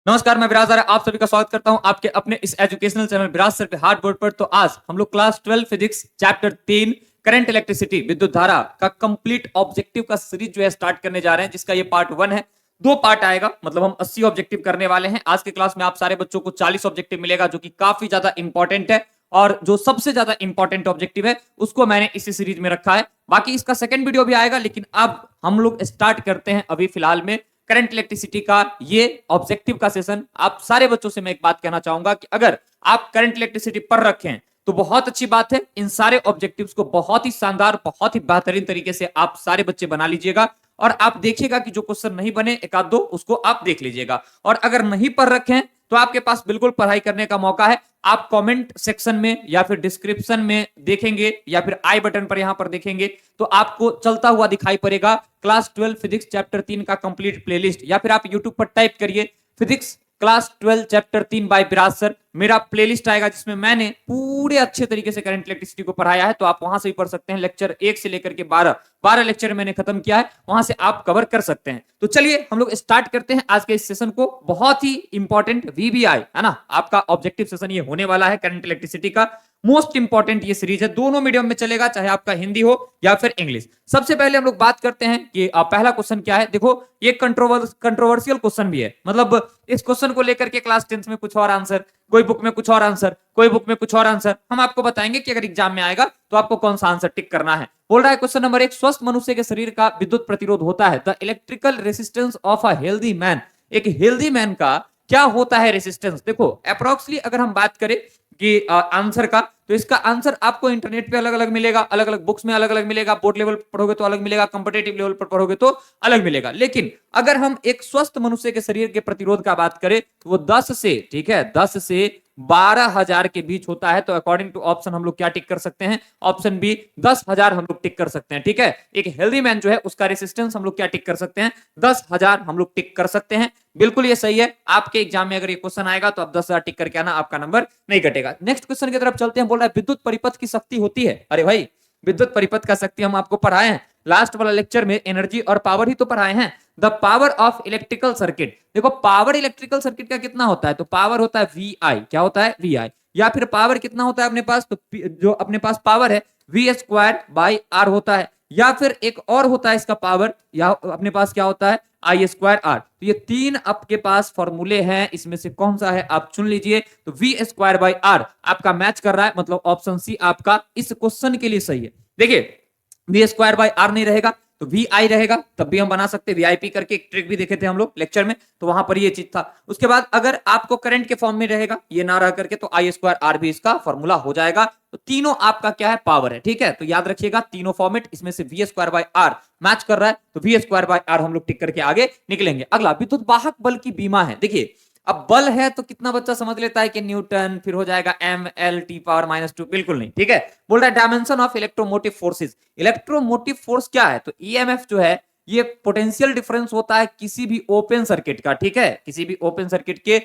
नमस्कार, मैं विराज आर्य आप सभी का स्वागत करता हूं आपके अपने इस एजुकेशनल चैनल विराज सर पे हार्ड बोर्ड पर। तो आज हम लोग class 12 physics chapter 3 current electricity विद्युत धारा का कंप्लीट ऑब्जेक्टिव का सीरीज जो है स्टार्ट करने जा रहे हैं, जिसका ये पार्ट 1 है। 2 पार्ट आएगा, मतलब हम 80 ऑब्जेक्टिव करने वाले हैं। आज के क्लास में आप सारे बच्चों को 40 ऑब्जेक्टिव मिलेगा, जो कि काफी ज्यादा इंपॉर्टेंट है। और जो सबसे ज्यादा इंपॉर्टेंट ऑब्जेक्टिव है उसको मैंने इसी सीरीज में रखा है। बाकी इसका सेकंड वीडियो भी आएगा, लेकिन अब हम लोग स्टार्ट करते हैं अभी फिलहाल में करंट इलेक्ट्रिसिटी का ये ऑब्जेक्टिव का सेशन। आप सारे बच्चों से मैं एक बात कहना चाहूंगा कि अगर आप करंट इलेक्ट्रिसिटी पढ़ रखे हैं तो बहुत अच्छी बात है। इन सारे ऑब्जेक्टिव्स को बहुत ही शानदार, बहुत ही बेहतरीन तरीके से आप सारे बच्चे बना लीजिएगा। और आप देखिएगा कि जो क्वेश्चन नहीं बने एक आध दो उसको आप देख लीजिएगा। और अगर नहीं पढ़ रखे हैं तो आपके पास बिल्कुल पढ़ाई करने का मौका है। आप कमेंट सेक्शन में या फिर डिस्क्रिप्शन में देखेंगे या फिर आई बटन पर यहां पर देखेंगे तो आपको चलता हुआ दिखाई पड़ेगा क्लास 12 फिजिक्स चैप्टर 3 का कंप्लीट प्लेलिस्ट। या फिर आप यूट्यूब पर टाइप करिए फिजिक्स क्लास 12 चैप्टर 3 बाय विराज सर, मेरा प्लेलिस्ट आएगा जिसमें मैंने पूरे अच्छे तरीके से करंट इलेक्ट्रिसिटी को पढ़ाया है। तो आप वहां से भी पढ़ सकते हैं। लेक्चर 1 से लेकर के 12 लेक्चर मैंने खत्म किया है, वहां से आप कवर कर सकते हैं। तो चलिए हम लोग स्टार्ट करते हैं आज के इस सेशन को। बहुत ही इंपॉर्टेंट वीबीआई है ना, आपका ऑब्जेक्टिव सेशन ये होने वाला है। करंट इलेक्ट्रिसिटी का मोस्ट इंपॉर्टेंट ये सीरीज है, दोनों मीडियम में चलेगा, चाहे आपका हिंदी हो या फिर इंग्लिश। सबसे पहले हम लोग बात करते हैं कि पहला क्वेश्चन क्या है। देखो ये कंट्रोवर्शियल क्वेश्चन भी है, मतलब इस क्वेश्चन को लेकर के क्लास 10 में कुछ और आंसर, कोई बुक में कुछ और आंसर, कोई बुक में कुछ और आंसर। हम आपको बताएंगे कि अगर एग्जाम में आएगा तो आपको कौन सा आंसर टिक करना है। बोल रहा है क्वेश्चन नंबर 1, स्वस्थ मनुष्य के शरीर का विद्युत प्रतिरोध होता है the electrical resistance of a healthy man. एक हेल्दी मैन का क्या होता है रेसिस्टेंस। देखो अप्रोक्सली अगर हम बात करें कि आंसर का, तो इसका आंसर आपको इंटरनेट पे अलग अलग मिलेगा, अलग अलग बुक्स में अलग अलग मिलेगा। बोर्ड लेवल पर पढ़ोगे तो अलग मिलेगा, कंपटीटिव लेवल पर पढ़ोगे तो अलग मिलेगा। लेकिन अगर हम एक स्वस्थ मनुष्य के शरीर के प्रतिरोध का बात करें तो वो 10 से, ठीक है, 10 से 12,000 के बीच होता है। तो अकॉर्डिंग टू ऑप्शन हम लोग क्या टिक कर सकते हैं, ऑप्शन बी 10,000 हम लोग टिक कर सकते हैं। ठीक है, एक हेल्दी मैन जो है उसका रेसिस्टेंस हम लोग क्या टिक कर सकते हैं, 10,000 हम लोग टिक कर सकते हैं। बिल्कुल ये सही है। आपके एग्जाम में अगर ये क्वेश्चन आएगा तो आप 10,000 टिक करके आना, आपका नंबर नहीं कटेगा। नेक्स्ट क्वेश्चन की तरफ चलते हैं। बोल रहा है विद्युत परिपथ की शक्ति होती है। अरे भाई, विद्युत परिपथ का शक्ति हम आपको पढ़ाए हैं लास्ट वाला लेक्चर में, एनर्जी और पावर ही तो पढ़ाए हैं। The power of electrical circuit, देखो पावर इलेक्ट्रिकल सर्किट का कितना होता है, तो पावर होता है वी आई। क्या होता है, वी आई। या फिर पावर कितना होता है अपने पास, तो जो अपने पास पावर है वी स्क्वायर बाई आर होता है। या फिर एक और होता है इसका पावर, या अपने पास क्या होता है, आई स्क्वायर आर। तो ये तीन आपके पास फॉर्मूले हैं, इसमें से कौन सा है आप चुन लीजिए। तो वी स्क्वायर बाई आर आपका मैच कर रहा है, मतलब ऑप्शन सी आपका इस क्वेश्चन के लिए सही है। देखिए वी स्क्वायर बाई आर नहीं रहेगा तो वी आई रहेगा, तब भी हम बना सकते हैं। वीआईपी करके एक ट्रिक भी देखे थे हम लोग लेक्चर में, तो वहां पर ये चीज था। उसके बाद अगर आपको करंट के फॉर्म में रहेगा ये ना रह करके, तो आई स्क्वायर आर भी इसका फॉर्मूला हो जाएगा। तो तीनों आपका क्या है, पावर है। ठीक है, तो याद रखिएगा तीनों फॉर्मेट, इसमें से V square by R match कर रहा है, तो वी स्क्वायर बाई आर हम लोग टिक करके आगे निकलेंगे। अगला विद्युत वाहक बल की बीमा है। देखिए अब बल है तो कितना बच्चा समझ लेता है कि न्यूटन, फिर हो जाएगा एम एल टी पावर -2, बिल्कुल नहीं। ठीक है, बोल रहा है dimension of electromotive forces. Electromotive force क्या है, तो ईएमएफ जो है ये पोटेंशियल डिफरेंस होता है किसी भी ओपन सर्किट का। ठीक है, किसी भी ओपन सर्किट के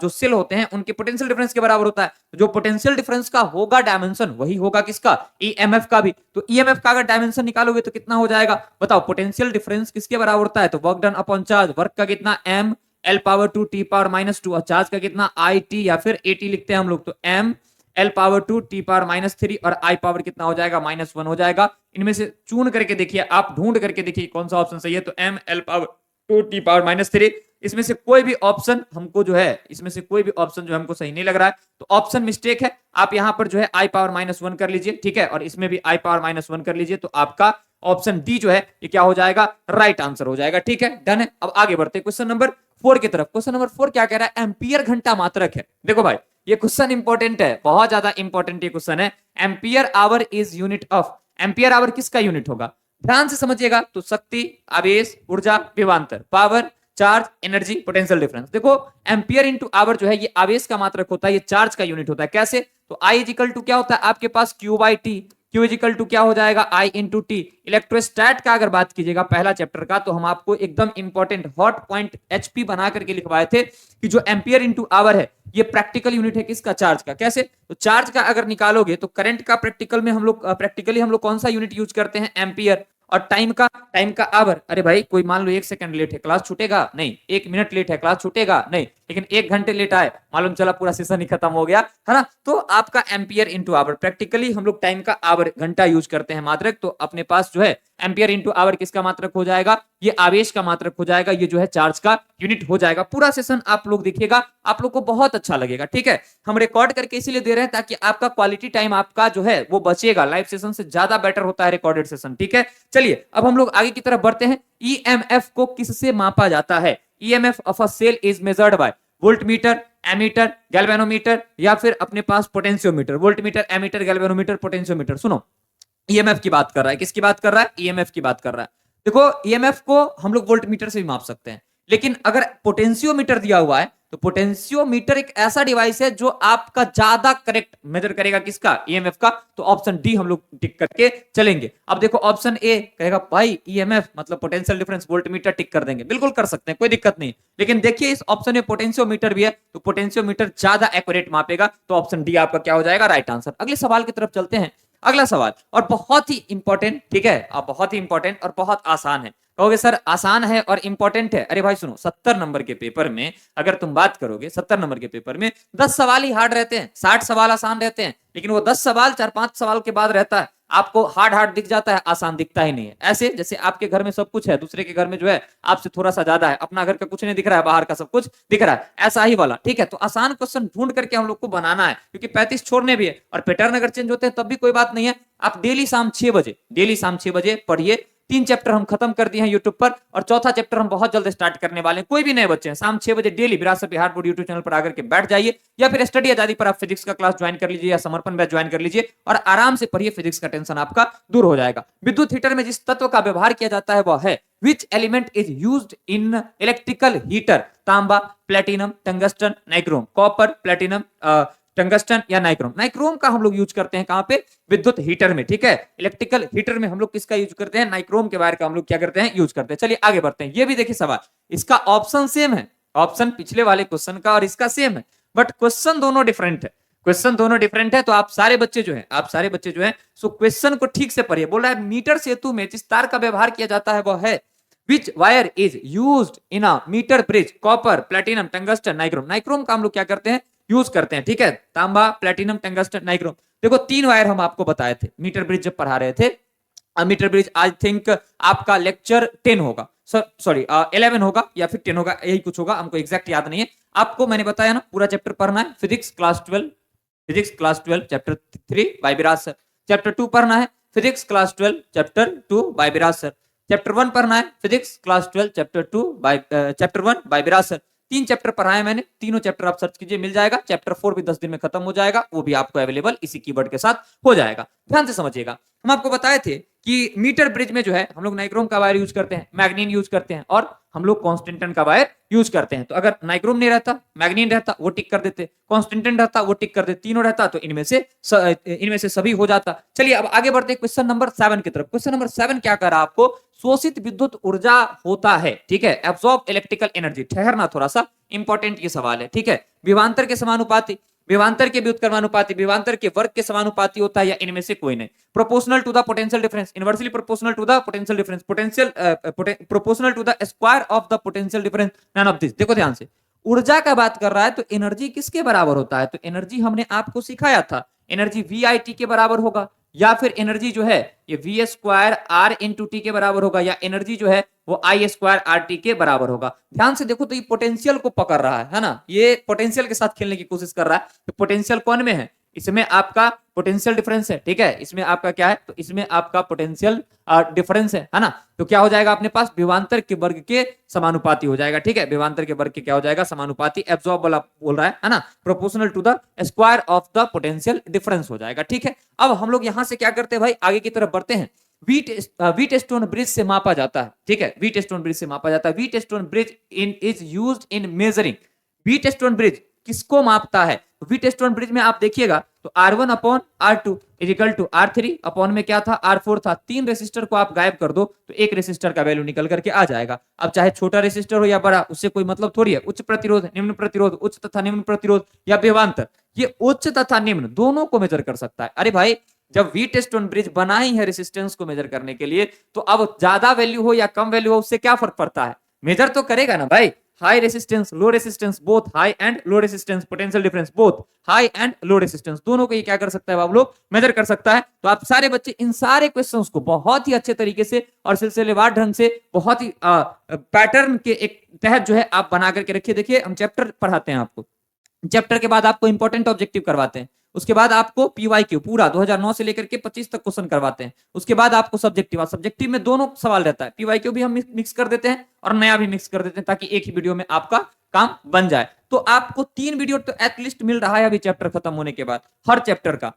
जो सेल होते हैं उनके पोटेंशियल डिफरेंस के बराबर होता है। जो पोटेंशियल डिफरेंस का होगा डायमेंशन, वही होगा किसका, ईएमएफ का भी। तो ईएमएफ का अगर डायमेंशन निकालोगे तो कितना हो जाएगा, बताओ। पोटेंशियल डिफरेंस किसके बराबर होता है, तो work done upon charge. Work का कितना, M L power 2 T power -2, और चार्ज का कितना, आई टी या फिर ए टी लिखते हैं हम लोग। तो M L power 2 T power -3 और आई पावर कितना हो जाएगा, -1 हो जाएगा। इनमें से चून करके देखिए, आप ढूंढ करके देखिए कौन सा ऑप्शन सही है। तो M L power 2 T power -3, इसमें से कोई भी ऑप्शन हमको जो है, इसमें से कोई भी ऑप्शन जो हमको सही नहीं लग रहा है, तो ऑप्शन मिस्टेक है। आप यहां पर जो है आई पावर -1 कर लीजिए। ठीक है, और इसमें भी आई पावर -1 कर लीजिए, तो आपका ऑप्शन डी जो है ये क्या हो जाएगा, राइट आंसर हो जाएगा। ठीक है, डन है। अब आगे बढ़ते हैं क्वेश्चन नंबर 4 की तरफ। क्वेश्चन नंबर 4 क्या कह रहा है, एम्पियर घंटा मात्रक है। देखो भाई ये क्वेश्चन इंपॉर्टेंट है, बहुत ज्यादा इंपॉर्टेंट ये क्वेश्चन है। Ampere hour is unit of, ampere hour किसका यूनिट होगा, ध्यान से समझिएगा। तो शक्ति, आवेश, ऊर्जा, विभवांतर, power, charge, energy, potential difference. देखो एम्पियर इंटू आवर जो है ये आवेश का मात्रक होता है, ये चार्ज का यूनिट होता है। कैसे, तो आई इजिकल टू क्या होता है आपके पास, Q by T. Q is equal to क्या हो जाएगा, आई इंटू टी। इलेक्ट्रोस्टैट का अगर बात कीजिएगा पहला चैप्टर का, तो हम आपको एकदम इंपॉर्टेंट हॉट पॉइंट एचपी बना करके लिखवाए थे कि जो एम्पियर इंटू आवर है ये प्रैक्टिकल यूनिट है किसका, चार्ज का। कैसे, तो चार्ज का अगर निकालोगे तो करंट का प्रैक्टिकल में हम लोग प्रैक्टिकली हम लोग कौन सा यूनिट यूज करते हैं, एम्पियर। और टाइम का आवर। अरे भाई कोई मान लो 1 सेकंड लेट है, क्लास छूटेगा नहीं। 1 मिनट लेट है, क्लास छूटेगा नहीं। लेकिन 1 घंटे लेट आए, मालूम चला पूरा सेशन ही खत्म हो गया, है ना। तो आपका एम्पियर इंटू आवर, प्रैक्टिकली हम लोग टाइम का आवर घंटा यूज करते हैं मात्रक, तो अपने पास जो है एम्पियर इंटू आवर किसका मात्रक हो जाएगा, ये आवेश का मात्रक हो जाएगा, ये जो है चार्ज का यूनिट हो जाएगा। पूरा सेशन आप लोग देखिएगा, आप लोग को बहुत अच्छा लगेगा, ठीक है। हम रिकॉर्ड करके इसीलिए दे रहे हैं ताकि आपका क्वालिटी टाइम आपका जो है वो बचेगा, लाइव सेशन से ज्यादा बेटर होता है रिकॉर्डेड सेशन, ठीक है। चलिए अब हम लोग आगे की तरफ बढ़ते हैं। ईएमएफ को किससे मापा जाता है? EMF of a cell is measured by voltmeter, ammeter, galvanometer या फिर अपने पास potentiometer. Voltmeter, ammeter, galvanometer, potentiometer. सुनो, ईएमएफ की बात कर रहा है, किसकी बात कर रहा है? ईएमएफ की बात कर रहा है। देखो ईएमएफ को हम लोग वोल्टमीटर से भी माप सकते हैं, लेकिन अगर पोटेंशियोमीटर दिया हुआ है तो पोटेंशियोमीटर एक ऐसा डिवाइस है जो आपका ज्यादा करेक्ट मेजर करेगा, किसका? ईएमएफ का। तो ऑप्शन डी हम लोग टिक करके चलेंगे। अब देखो ऑप्शन ए कहेगा भाई ईएमएफ मतलब पोटेंशियल डिफरेंस, वोल्टमीटर टिक कर देंगे, बिल्कुल कर सकते हैं, कोई दिक्कत नहीं। लेकिन देखिए इस ऑप्शन में पोटेंशियोमीटर भी है, तो पोटेंशियोमीटर ज्यादा एक्यूरेट मापेगा, तो ऑप्शन डी आपका क्या हो जाएगा? Right answer. अगले सवाल की तरफ चलते हैं। अगला सवाल और बहुत ही इंपॉर्टेंट, ठीक है, अब बहुत ही इंपॉर्टेंट और बहुत आसान है। कहोगे सर आसान है और इंपॉर्टेंट है, अरे भाई सुनो, 70 नंबर के पेपर में अगर तुम बात करोगे, 70 नंबर के पेपर में 10 सवाल ही हार्ड रहते हैं, 60 सवाल आसान रहते हैं, लेकिन वो 10 सवाल 4-5 सवाल के बाद रहता है, आपको हार्ड हार्ड दिख जाता है, आसान दिखता ही नहीं है। ऐसे जैसे आपके घर में सब कुछ है, दूसरे के घर में जो है आपसे थोड़ा सा ज्यादा है, अपना घर का कुछ नहीं दिख रहा है, बाहर का सब कुछ दिख रहा है, ऐसा ही वाला, ठीक है। तो आसान क्वेश्चन ढूंढ करके हम लोग को बनाना है, क्योंकि 35 छोड़ने भी है और पैटर्न अगर चेंज होते हैं तब भी कोई बात नहीं है। आप डेली शाम 6 बजे, डेली शाम 6 बजे पढ़िए। 3 चैप्टर हम खत्म कर दिए हैं यूट्यूब पर, और चौथा चैप्टर हम बहुत जल्द स्टार्ट करने वाले हैं। कोई भी नए बच्चे हैं, शाम 6 बजे डेली विरासत बिहार बोर्ड यूट्यूब चैनल पर आकर के बैठ जाइए, या फिर स्टडी आजादी पर आप फिजिक्स का क्लास ज्वाइन कर लीजिए या समर्पण बैच ज्वाइन कर लीजिए, और आराम से पढ़िए, फिजिक्स का टेंशन आपका दूर हो जाएगा। विद्युत हीटर में जिस तत्व का व्यवहार किया जाता है वह है which element is used in electrical heater? तांबा, platinum, tungsten, nichrome. Copper, platinum, tungsten या नाइक्रोम। नाइक्रोम का हम लोग यूज करते हैं कहां पे? विद्युत हीटर में, ठीक है। इलेक्ट्रिकल हीटर में हम लोग किसका यूज करते हैं? नाइक्रोम के वायर का हम लोग क्या करते हैं? यूज करते हैं। चलिए आगे बढ़ते हैं। ये भी देखिए सवाल, इसका ऑप्शन सेम है, ऑप्शन पिछले वाले क्वेश्चन का और इसका सेम है, बट क्वेश्चन दोनों डिफरेंट है। क्वेश्चन दोनों डिफरेंट है, तो आप सारे बच्चे जो है सो क्वेश्चन को ठीक से पढ़िए। बोल रहा है मीटर सेतु में जिस तार का व्यवहार किया जाता है वह है Which wire is used in a meter bridge? Copper, platinum, tungsten, nichrome. Nichrome का हम लोग क्या करते हैं? यूज करते हैं, ठीक है। तांबा, प्लेटिनम, टंगस्टन, नाइक्रोम। देखो 3 वायर हम आपको बताए थे मीटर ब्रिज जब पढ़ा रहे थे। मीटर ब्रिज आई थिंक आपका लेक्चर 10 होगा, सॉरी 11 होगा या फिर 10 होगा, यही कुछ होगा, हमको एग्जैक्ट याद नहीं है। आपको मैंने बताया ना पूरा चैप्टर पढ़ना है, फिजिक्स क्लास 12 चैप्टर 3 बाय विराज सर। चैप्टर 2 पढ़ना है, फिजिक्स क्लास 12 चैप्टर 2 बाय विराज सर। चैप्टर 1 पढ़ना है, फिजिक्स क्लास 12 चैप्टर 1 बाय विराज सर। 3 चैप्टर पढ़ाए मैंने, तीनों चैप्टर आप सर्च कीजिए, मिल जाएगा। चैप्टर 4 भी 10 दिन में खत्म हो जाएगा, वो भी आपको अवेलेबल इसी कीवर्ड के साथ हो जाएगा। ध्यान से समझिएगा, हम आपको बताए थे कि मीटर ब्रिज में जो है हम लोग नाइक्रोम का वायर यूज करते हैं, मैग्नीन यूज करते हैं, और हम लोग कॉन्स्टेंटन का वायर यूज करते हैं। तो अगर नाइक्रोम नहीं रहता, मैग्नीन रहता, वो टिक कर देते, कॉन्स्टेंटन रहता, वो टिक कर देते, तीनों रहता तो इनमें से सभी हो जाता। चलिए अब आगे बढ़ते हैं क्वेश्चन नंबर 7 की तरफ। क्वेश्चन नंबर 7 क्या कर रहा है आपको? शोषित विद्युत ऊर्जा होता है, ठीक है, एब्सॉर्ब इलेक्ट्रिकल एनर्जी। ठहरना, थोड़ा सा इंपॉर्टेंट ये सवाल है, ठीक है। विभवांतर के समानुपाती, विभवांतर के व्युत्क्रमानुपाती, विभवांतर के वर्ग के समानुपाती होता है, या इनमें से कोई नहीं? Proportional to the potential difference, inversely proportional to the potential difference, proportional to the square of the potential difference, none of this. देखो ध्यान से, ऊर्जा का बात कर रहा है तो एनर्जी किसके बराबर होता है? तो एनर्जी हमने आपको सिखाया था, एनर्जी VIT के बराबर होगा, या फिर एनर्जी जो है ये V square R into T के बराबर होगा, या एनर्जी जो है वो I स्क्वायर RT के बराबर होगा। ध्यान से देखो तो ये पोटेंशियल को पकड़ रहा है ना, ये पोटेंशियल के साथ खेलने की कोशिश कर रहा है। तो पोटेंशियल कौन में है? इसमें आपका पोटेंशियल डिफरेंस है, ठीक है। इसमें आपका क्या है? तो इसमें आपका पोटेंशियल डिफरेंस है ना। तो क्या हो जाएगा अपने पास? विभवांतर के वर्ग के समानुपाती हो जाएगा, ठीक है। विभवांतर के वर्ग के क्या हो जाएगा? समानुपाती। एब्सॉर्ब वाला बोल रहा है ना, proportional to the square of the potential difference हो जाएगा, ठीक है। अब हम लोग यहां से क्या करते हैं भाई? आगे की तरफ बढ़ते हैं। व्हीट स्टोन ब्रिज से मापा जाता है, ठीक है। व्हीट स्टोन ब्रिज से मापा जाता है। Wheat stone bridge is used in measuring. Wheat stone bridge किसको मापता है? व्हीट स्टोन ब्रिज में आप देखिएगा तो R1 upon R2 is equal to R3 upon में क्या था? R4 था। 3 रेसिस्टर को आप गायब कर दो तो एक रेसिस्टर का वैल्यू निकल करके आ जाएगा। अब चाहे छोटा रेसिस्टर हो या बड़ा, उससे कोई मतलब थोड़ी है। उच्च प्रतिरोध, निम्न प्रतिरोध, उच्च तथा निम्न प्रतिरोध या विभवांतर, ये उच्च तथा निम्न दोनों को मेजर कर सकता है। अरे भाई जब व्हीट स्टोन ब्रिज बना ही है रेसिस्टेंस को मेजर करने के लिए, तो अब ज्यादा वैल्यू हो या कम वैल्यू हो उससे क्या फर्क पड़ता है? मेजर तो करेगा ना भाई। High resistance, low resistance both, high and low resistance, potential difference both, high and low resistance, दोनों को ये क्या कर सकता है बाबू लोग, मेजर कर सकता है। तो आप सारे बच्चे इन सारे क्वेश्चंस को बहुत ही अच्छे तरीके से और सिलसिलेवार ढंग से बहुत ही पैटर्न के एक तहत जो है आप बना करके रखिए। देखिए हम चैप्टर पढ़ाते हैं आपको, चैप्टर के बाद आपको इंपॉर्टेंट ऑब्जेक्टिव करवाते हैं, उसके बाद आपको पीवाईक्यू पूरा 2009 से लेकर के 25 तक क्वेश्चन करवाते हैं, उसके बाद आपको सब्जेक्टिव, सब्जेक्टिव में दोनों सवाल रहता है, पीवाईक्यू भी हम मिक्स कर देते हैं और नया भी मिक्स कर देते हैं ताकि एक ही वीडियो में आपका काम बन जाए। तो आपको 3 वीडियो तो एटलीस्ट मिल रहा है अभी चैप्टर खत्म होने के बाद, हर चैप्टर का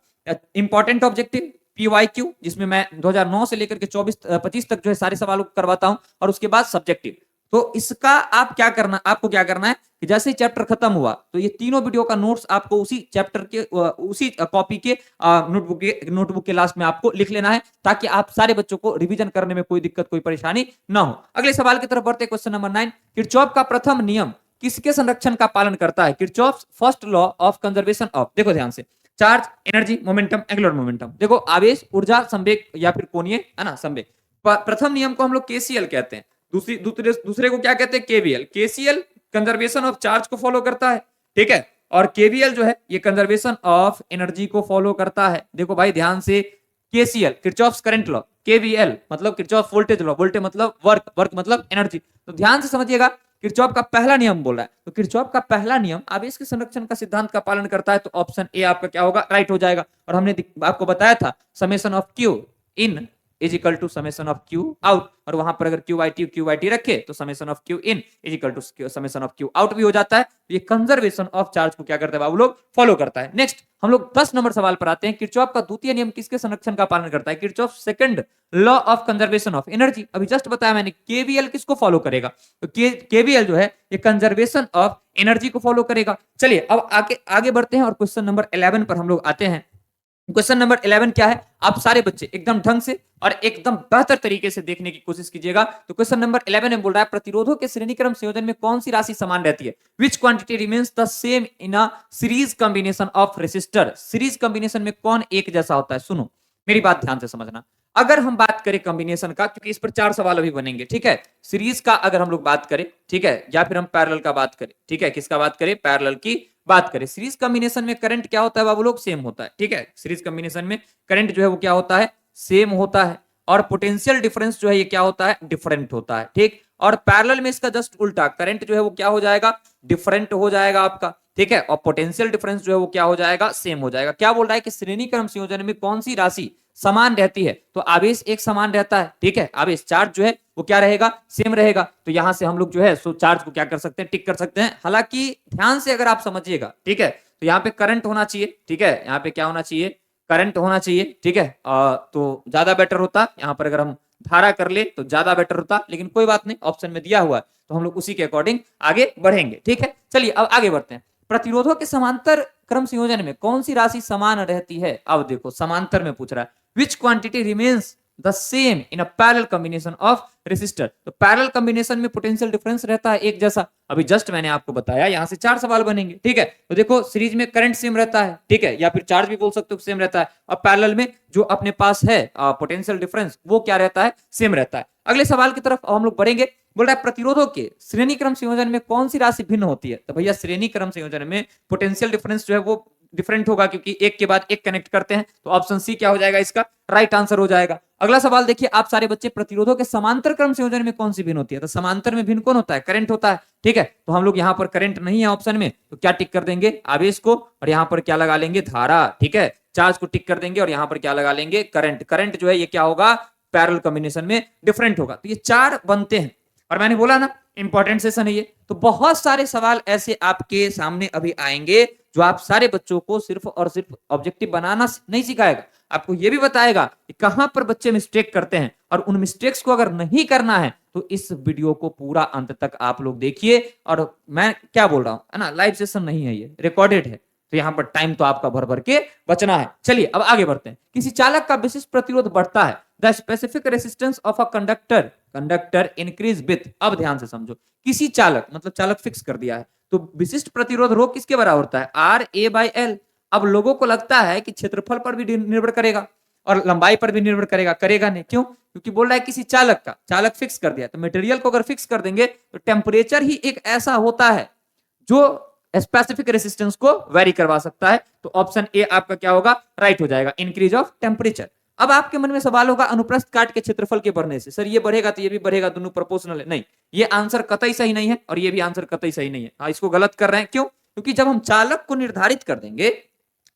इंपॉर्टेंट ऑब्जेक्टिव, पीवाईक्यू जिसमें मैं 2009 से लेकर के 25 तक जो है सारे सवालों को करवाता हूं, और उसके बाद सब्जेक्टिव। तो इसका आप क्या करना, आपको क्या करना है कि जैसे ही चैप्टर खत्म हुआ तो ये तीनों वीडियो का नोट्स आपको उसी चैप्टर के उसी कॉपी के नोटबुक के लास्ट में आपको लिख लेना है, ताकि आप सारे बच्चों को रिवीजन करने में कोई दिक्कत, कोई परेशानी ना हो। अगले सवाल की तरफ बढ़ते हैं, क्वेश्चन नंबर 9, किरचॉफ का प्रथम नियम किसके संरक्षण का पालन करता है? Kirchhoff first law of conservation of, देखो ध्यान से, charge, energy, momentum, angular momentum. देखो आवेश, ऊर्जा, संवेग या फिर कोणीय, है ना, संवेग। प्रथम नियम को हम लोग केसीएल कहते हैं, दूसरे को क्या कहते हैं? KVL. KCL conservation of charge को फॉलो करता है, ठीक है, और केवीएल जो है ये कंजर्वेशन ऑफ एनर्जी को फॉलो करता है। देखो भाई ध्यान से, KCL Kirchhoff's current law, KVL मतलब किरचॉफ वोल्टेज लॉ, वोल्टेज मतलब वर्क, वर्क मतलब एनर्जी। तो ध्यान से समझिएगा, किरचॉफ का पहला नियम बोल रहा है, तो किरचॉफ का पहला नियम आवेश के संरक्षण का सिद्धांत का पालन करता है, तो ऑप्शन ए आपका क्या होगा? राइट हो जाएगा। और हमने आपको बताया था summation of Q in is equal to summation of Q out, और वहां पर अगर क्यू आई टी रखे तो समेशन of Q in is equal to summation of Q आउट भी हो जाता है। ये कंजर्वेशन ऑफ चार्ज को क्या करता है बाबू लोग? फॉलो करता है। नेक्स्ट हम लोग 10 नंबर सवाल पर आते हैं, किरचॉफ का द्वितीय नियम किसके संरक्षण का पालन करता है? Kirchhoff second law of conservation of energy. अभी जस्ट बताया मैंने, केवीएल किसको फॉलो करेगा? तो केवीएल जो है ये कंजर्वेशन ऑफ एनर्जी को फॉलो करेगा। चलिए अब आगे बढ़ते हैं और क्वेश्चन नंबर 11 पर हम लोग आते हैं। क्वेश्चन नंबर 11 क्या है? आप सारे बच्चे एकदम ढंग से और एकदम बेहतर तरीके से देखने की कोशिश कीजिएगा। तो क्वेश्चन नंबर 11 में बोल रहा है, प्रतिरोधों के श्रेणीक्रम संयोजन में कौन सी राशि समान रहती है? विच quantity remains the same in a series combination of resistor. Series combination में कौन एक जैसा होता है? सुनो मेरी बात ध्यान से समझना। अगर हम बात करें कॉम्बिनेशन का, क्योंकि इस पर 4 सवाल अभी बनेंगे, ठीक है, सीरीज का अगर हम लोग बात करें, ठीक है, या फिर हम पैरेलल का बात करें, ठीक है, किसका बात करें? पैरेलल की बात करें। सीरीज कॉम्बिनेशन में करंट क्या होता है बाबू लोग? सेम होता है, ठीक है, सीरीज कॉम्बिनेशन में करंट जो है वो क्या होता है? सेम होता है, और पोटेंशियल डिफरेंस जो है ये क्या होता है? डिफरेंट होता है, ठीक। और पैरेलल में इसका जस्ट उल्टा, करंट जो है वो क्या हो जाएगा? डिफरेंट हो जाएगा आपका, ठीक है, और पोटेंशियल डिफरेंस जो है वो क्या हो जाएगा? सेम हो जाएगा। क्या बोल रहा है कि श्रेणी क्रम संयोजन में कौन सी राशि समान रहती है? तो आवेश एक समान रहता है, ठीक है, आवेश चार्ज जो है वो क्या रहेगा? सेम रहेगा। तो यहां से हम लोग जो है सो चार्ज को क्या कर सकते हैं? टिक कर सकते हैं। हालांकि ध्यान से अगर आप समझिएगा, ठीक है, तो यहाँ पे करंट होना चाहिए, ठीक है, यहाँ पे क्या होना चाहिए? करंट होना चाहिए, ठीक है, तो ज्यादा बेटर होता। यहाँ पर अगर हम धारा कर ले तो ज्यादा बेटर होता, लेकिन कोई बात नहीं, ऑप्शन में दिया हुआ है तो हम लोग उसी के अकॉर्डिंग आगे बढ़ेंगे, ठीक है। चलिए अब आगे बढ़ते हैं। प्रतिरोधों के समांतर क्रम संयोजन में कौन सी राशि समान रहती है? अब देखो समांतर में पूछ रहा है, विच quantity remains the same in a parallel combination of resistor. तो पैरेलल कॉम्बिनेशन में पोटेंशियल डिफरेंस रहता है एक जैसा, अभी जस्ट मैंने आपको बताया, यहां से 4 सवाल बनेंगे, ठीक है। तो देखो सीरीज में करंट सेम रहता है, ठीक है, या फिर चार्ज भी बोल सकते हो सेम रहता है, और पैरेलल में जो अपने पास है पोटेंशियल डिफरेंस वो क्या रहता है? सेम रहता है। अगले सवाल की तरफ हम लोग बढ़ेंगे। बोल रहा है प्रतिरोधों के श्रेणी क्रम संयोजन में कौन सी राशि भिन्न होती है? तो भैया श्रेणी क्रम संयोजन में पोटेंशियल डिफरेंस जो है वो डिफरेंट होगा, क्योंकि एक के बाद एक कनेक्ट करते हैं, तो ऑप्शन सी क्या हो जाएगा? इसका राइट आंसर हो जाएगा। अगला सवाल देखिए आप सारे बच्चे, प्रतिरोधों के समांतर क्रम संयोजन में कौन सी भिन्न होती है? तो समांतर में भिन्न कौन होता है? करंट होता है, ठीक है। तो हम लोग यहाँ पर करंट नहीं है ऑप्शन में, तो क्या टिक कर देंगे? आवेश को, और यहाँ पर क्या लगा लेंगे? धारा, ठीक है, चार्ज को टिक कर देंगे, और यहाँ पर क्या लगा लेंगे? करंट। करंट जो है ये क्या होगा? पैरेलल कॉम्बिनेशन में डिफरेंट होगा। तो ये 4 बनते हैं, और मैंने बोला ना इंपॉर्टेंट सेशन है ये, तो बहुत सारे सवाल ऐसे आपके सामने अभी आएंगे जो आप सारे बच्चों को सिर्फ और सिर्फ ऑब्जेक्टिव बनाना नहीं सिखाएगा, आपको ये भी बताएगा कि कहां पर बच्चे मिस्टेक करते हैं, और उन मिस्टेक्स को अगर नहीं करना है तो इस वीडियो को पूरा अंत तक आप लोग देखिए। और मैं क्या बोल रहा हूं, है ना, लाइव सेशन नहीं है, ये रिकॉर्डेड है, तो यहाँ पर टाइम तो आपका भर भर के बचना है। चलिए अब आगे बढ़ते हैं। किसी चालक का विशिष्ट प्रतिरोध बढ़ता है, the specific resistance of a conductor increase with. अब ध्यान से समझो, किसी चालक मतलब चालक फिक्स कर दिया है, तो विशिष्ट प्रतिरोध रो किसके बराबर होता है? R A by L। अब लोगों को लगता है कि क्षेत्रफल पर भी निर्भर करेगा, और लंबाई पर भी निर्भर करेगा, करेगा नहीं। क्यों? क्योंकि बोल रहा है किसी चालक का, चालक फिक्स कर दिया, तो मटेरियल को अगर फिक्स कर देंगे तो टेम्परेचर ही एक ऐसा होता है जो स्पेसिफिक रेसिस्टेंस को वेरी करवा सकता है। तो ऑप्शन ए आपका क्या होगा, राइट हो जाएगा, इंक्रीज ऑफ टेम्परेचर। अब आपके मन में सवाल होगा अनुप्रस्थ काट के क्षेत्रफल के बढ़ने से सर ये बढ़ेगा तो ये भी बढ़ेगा, दोनों प्रोपोर्शनल है। नहीं, ये आंसर कतई सही नहीं है और ये भी आंसर कतई सही नहीं है। हाँ, इसको गलत कर रहे हैं। क्यों? क्योंकि जब हम चालक को निर्धारित कर देंगे,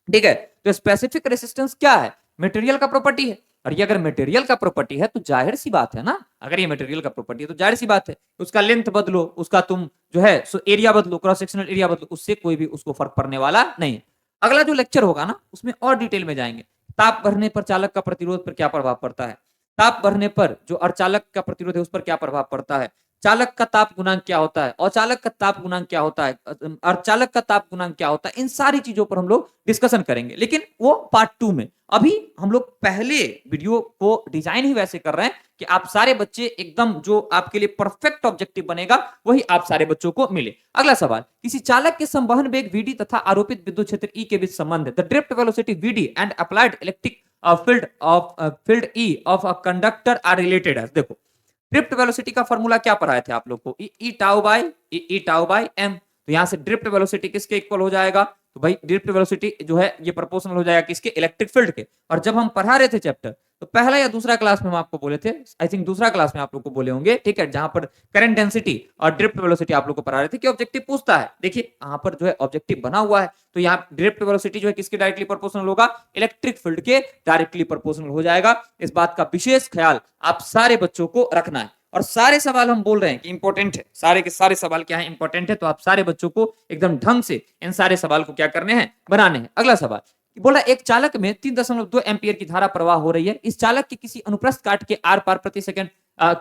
ठीक है, तो स्पेसिफिक रेसिस्टेंस क्या है, मटेरियल का प्रॉपर्टी है। और ये अगर मटेरियल का प्रॉपर्टी है तो जाहिर सी बात है ना, अगर ये मटेरियल का प्रॉपर्टी है तो जाहिर सी बात है उसका लेंथ बदलो, उसका तुम जो है सो एरिया बदलो, क्रॉस सेक्शनल एरिया बदलो, उससे कोई भी उसको फर्क पड़ने वाला नहीं है। अगला जो लेक्चर होगा ना उसमें और डिटेल में जाएंगे। ताप बढ़ने पर चालक का प्रतिरोध पर क्या प्रभाव पड़ता है, ताप बढ़ने पर जो अर्चालक का प्रतिरोध है उस पर क्या प्रभाव पड़ता है, चालक का ताप गुणांक क्या होता है, अचालक का ताप गुणांक क्या होता है, अर्चालक का ताप गुणांक क्या होता है, इन सारी चीजों पर हम लोग डिस्कशन करेंगे, लेकिन वो पार्ट 2 में। अभी हम लोग पहले वीडियो को डिजाइन ही वैसे कर रहे हैं कि आप सारे बच्चे एकदम जो आपके लिए परफेक्ट ऑब्जेक्टिव बनेगा वही आप सारे बच्चों को मिले। अगला सवाल, किसी चालक के संवहन वेग वीडी तथा आरोपित विद्युत क्षेत्र ई के बीच संबंध है। The drift velocity VD and applied electric field E of a conductor are related as. देखो, ड्रिफ्ट वेलोसिटी का फॉर्मूला क्या पढ़ाए थे आप लोग को, ई टाउ बाय एम। तो यहां से ड्रिफ्ट वेलोसिटी किसके इक्वल हो जाएगा, तो भाई ड्रिफ्ट वेलोसिटी जो है ये प्रोपोर्शनल हो जाएगा किसके, इलेक्ट्रिक फील्ड के। और जब हम पढ़ा रहे थे चैप्टर तो पहला या दूसरा क्लास में हम आपको बोले थे, आई थिंक दूसरा क्लास में आप लोग को बोले होंगे, ठीक है, जहां पर करंट डेंसिटी और ड्रिफ्ट वेलोसिटी आप लोग को पढ़ा रहे थे कि ऑब्जेक्टिव पूछता है। देखिए यहां पर जो है ऑब्जेक्टिव बना हुआ है, तो यहाँ ड्रिफ्ट वेलोसिटी जो है किसके डायरेक्टली प्रोपोर्शनल होगा, इलेक्ट्रिक फील्ड के डायरेक्टली प्रोपोर्शनल हो जाएगा। इस बात का विशेष ख्याल आप सारे बच्चों को रखना है। और सारे सवाल हम बोल रहे हैं कि इंपॉर्टेंट है, सारे के सारे सवाल क्या है, इंपॉर्टेंट है, तो आप सारे बच्चों को एकदम ढंग से इन सारे सवाल को क्या करने हैं, बनाने हैं। अगला सवाल बोला, एक चालक में 3.2 एम्पियर की धारा प्रवाह हो रही है, इस चालक के किसी अनुप्रस्थ काट के आर पार प्रति सेकंड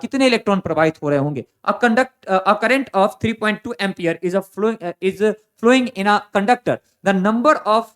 कितने इलेक्ट्रॉन प्रवाहित हो रहे होंगे। A current of 3.2 ampere is flowing in a conductor, the number of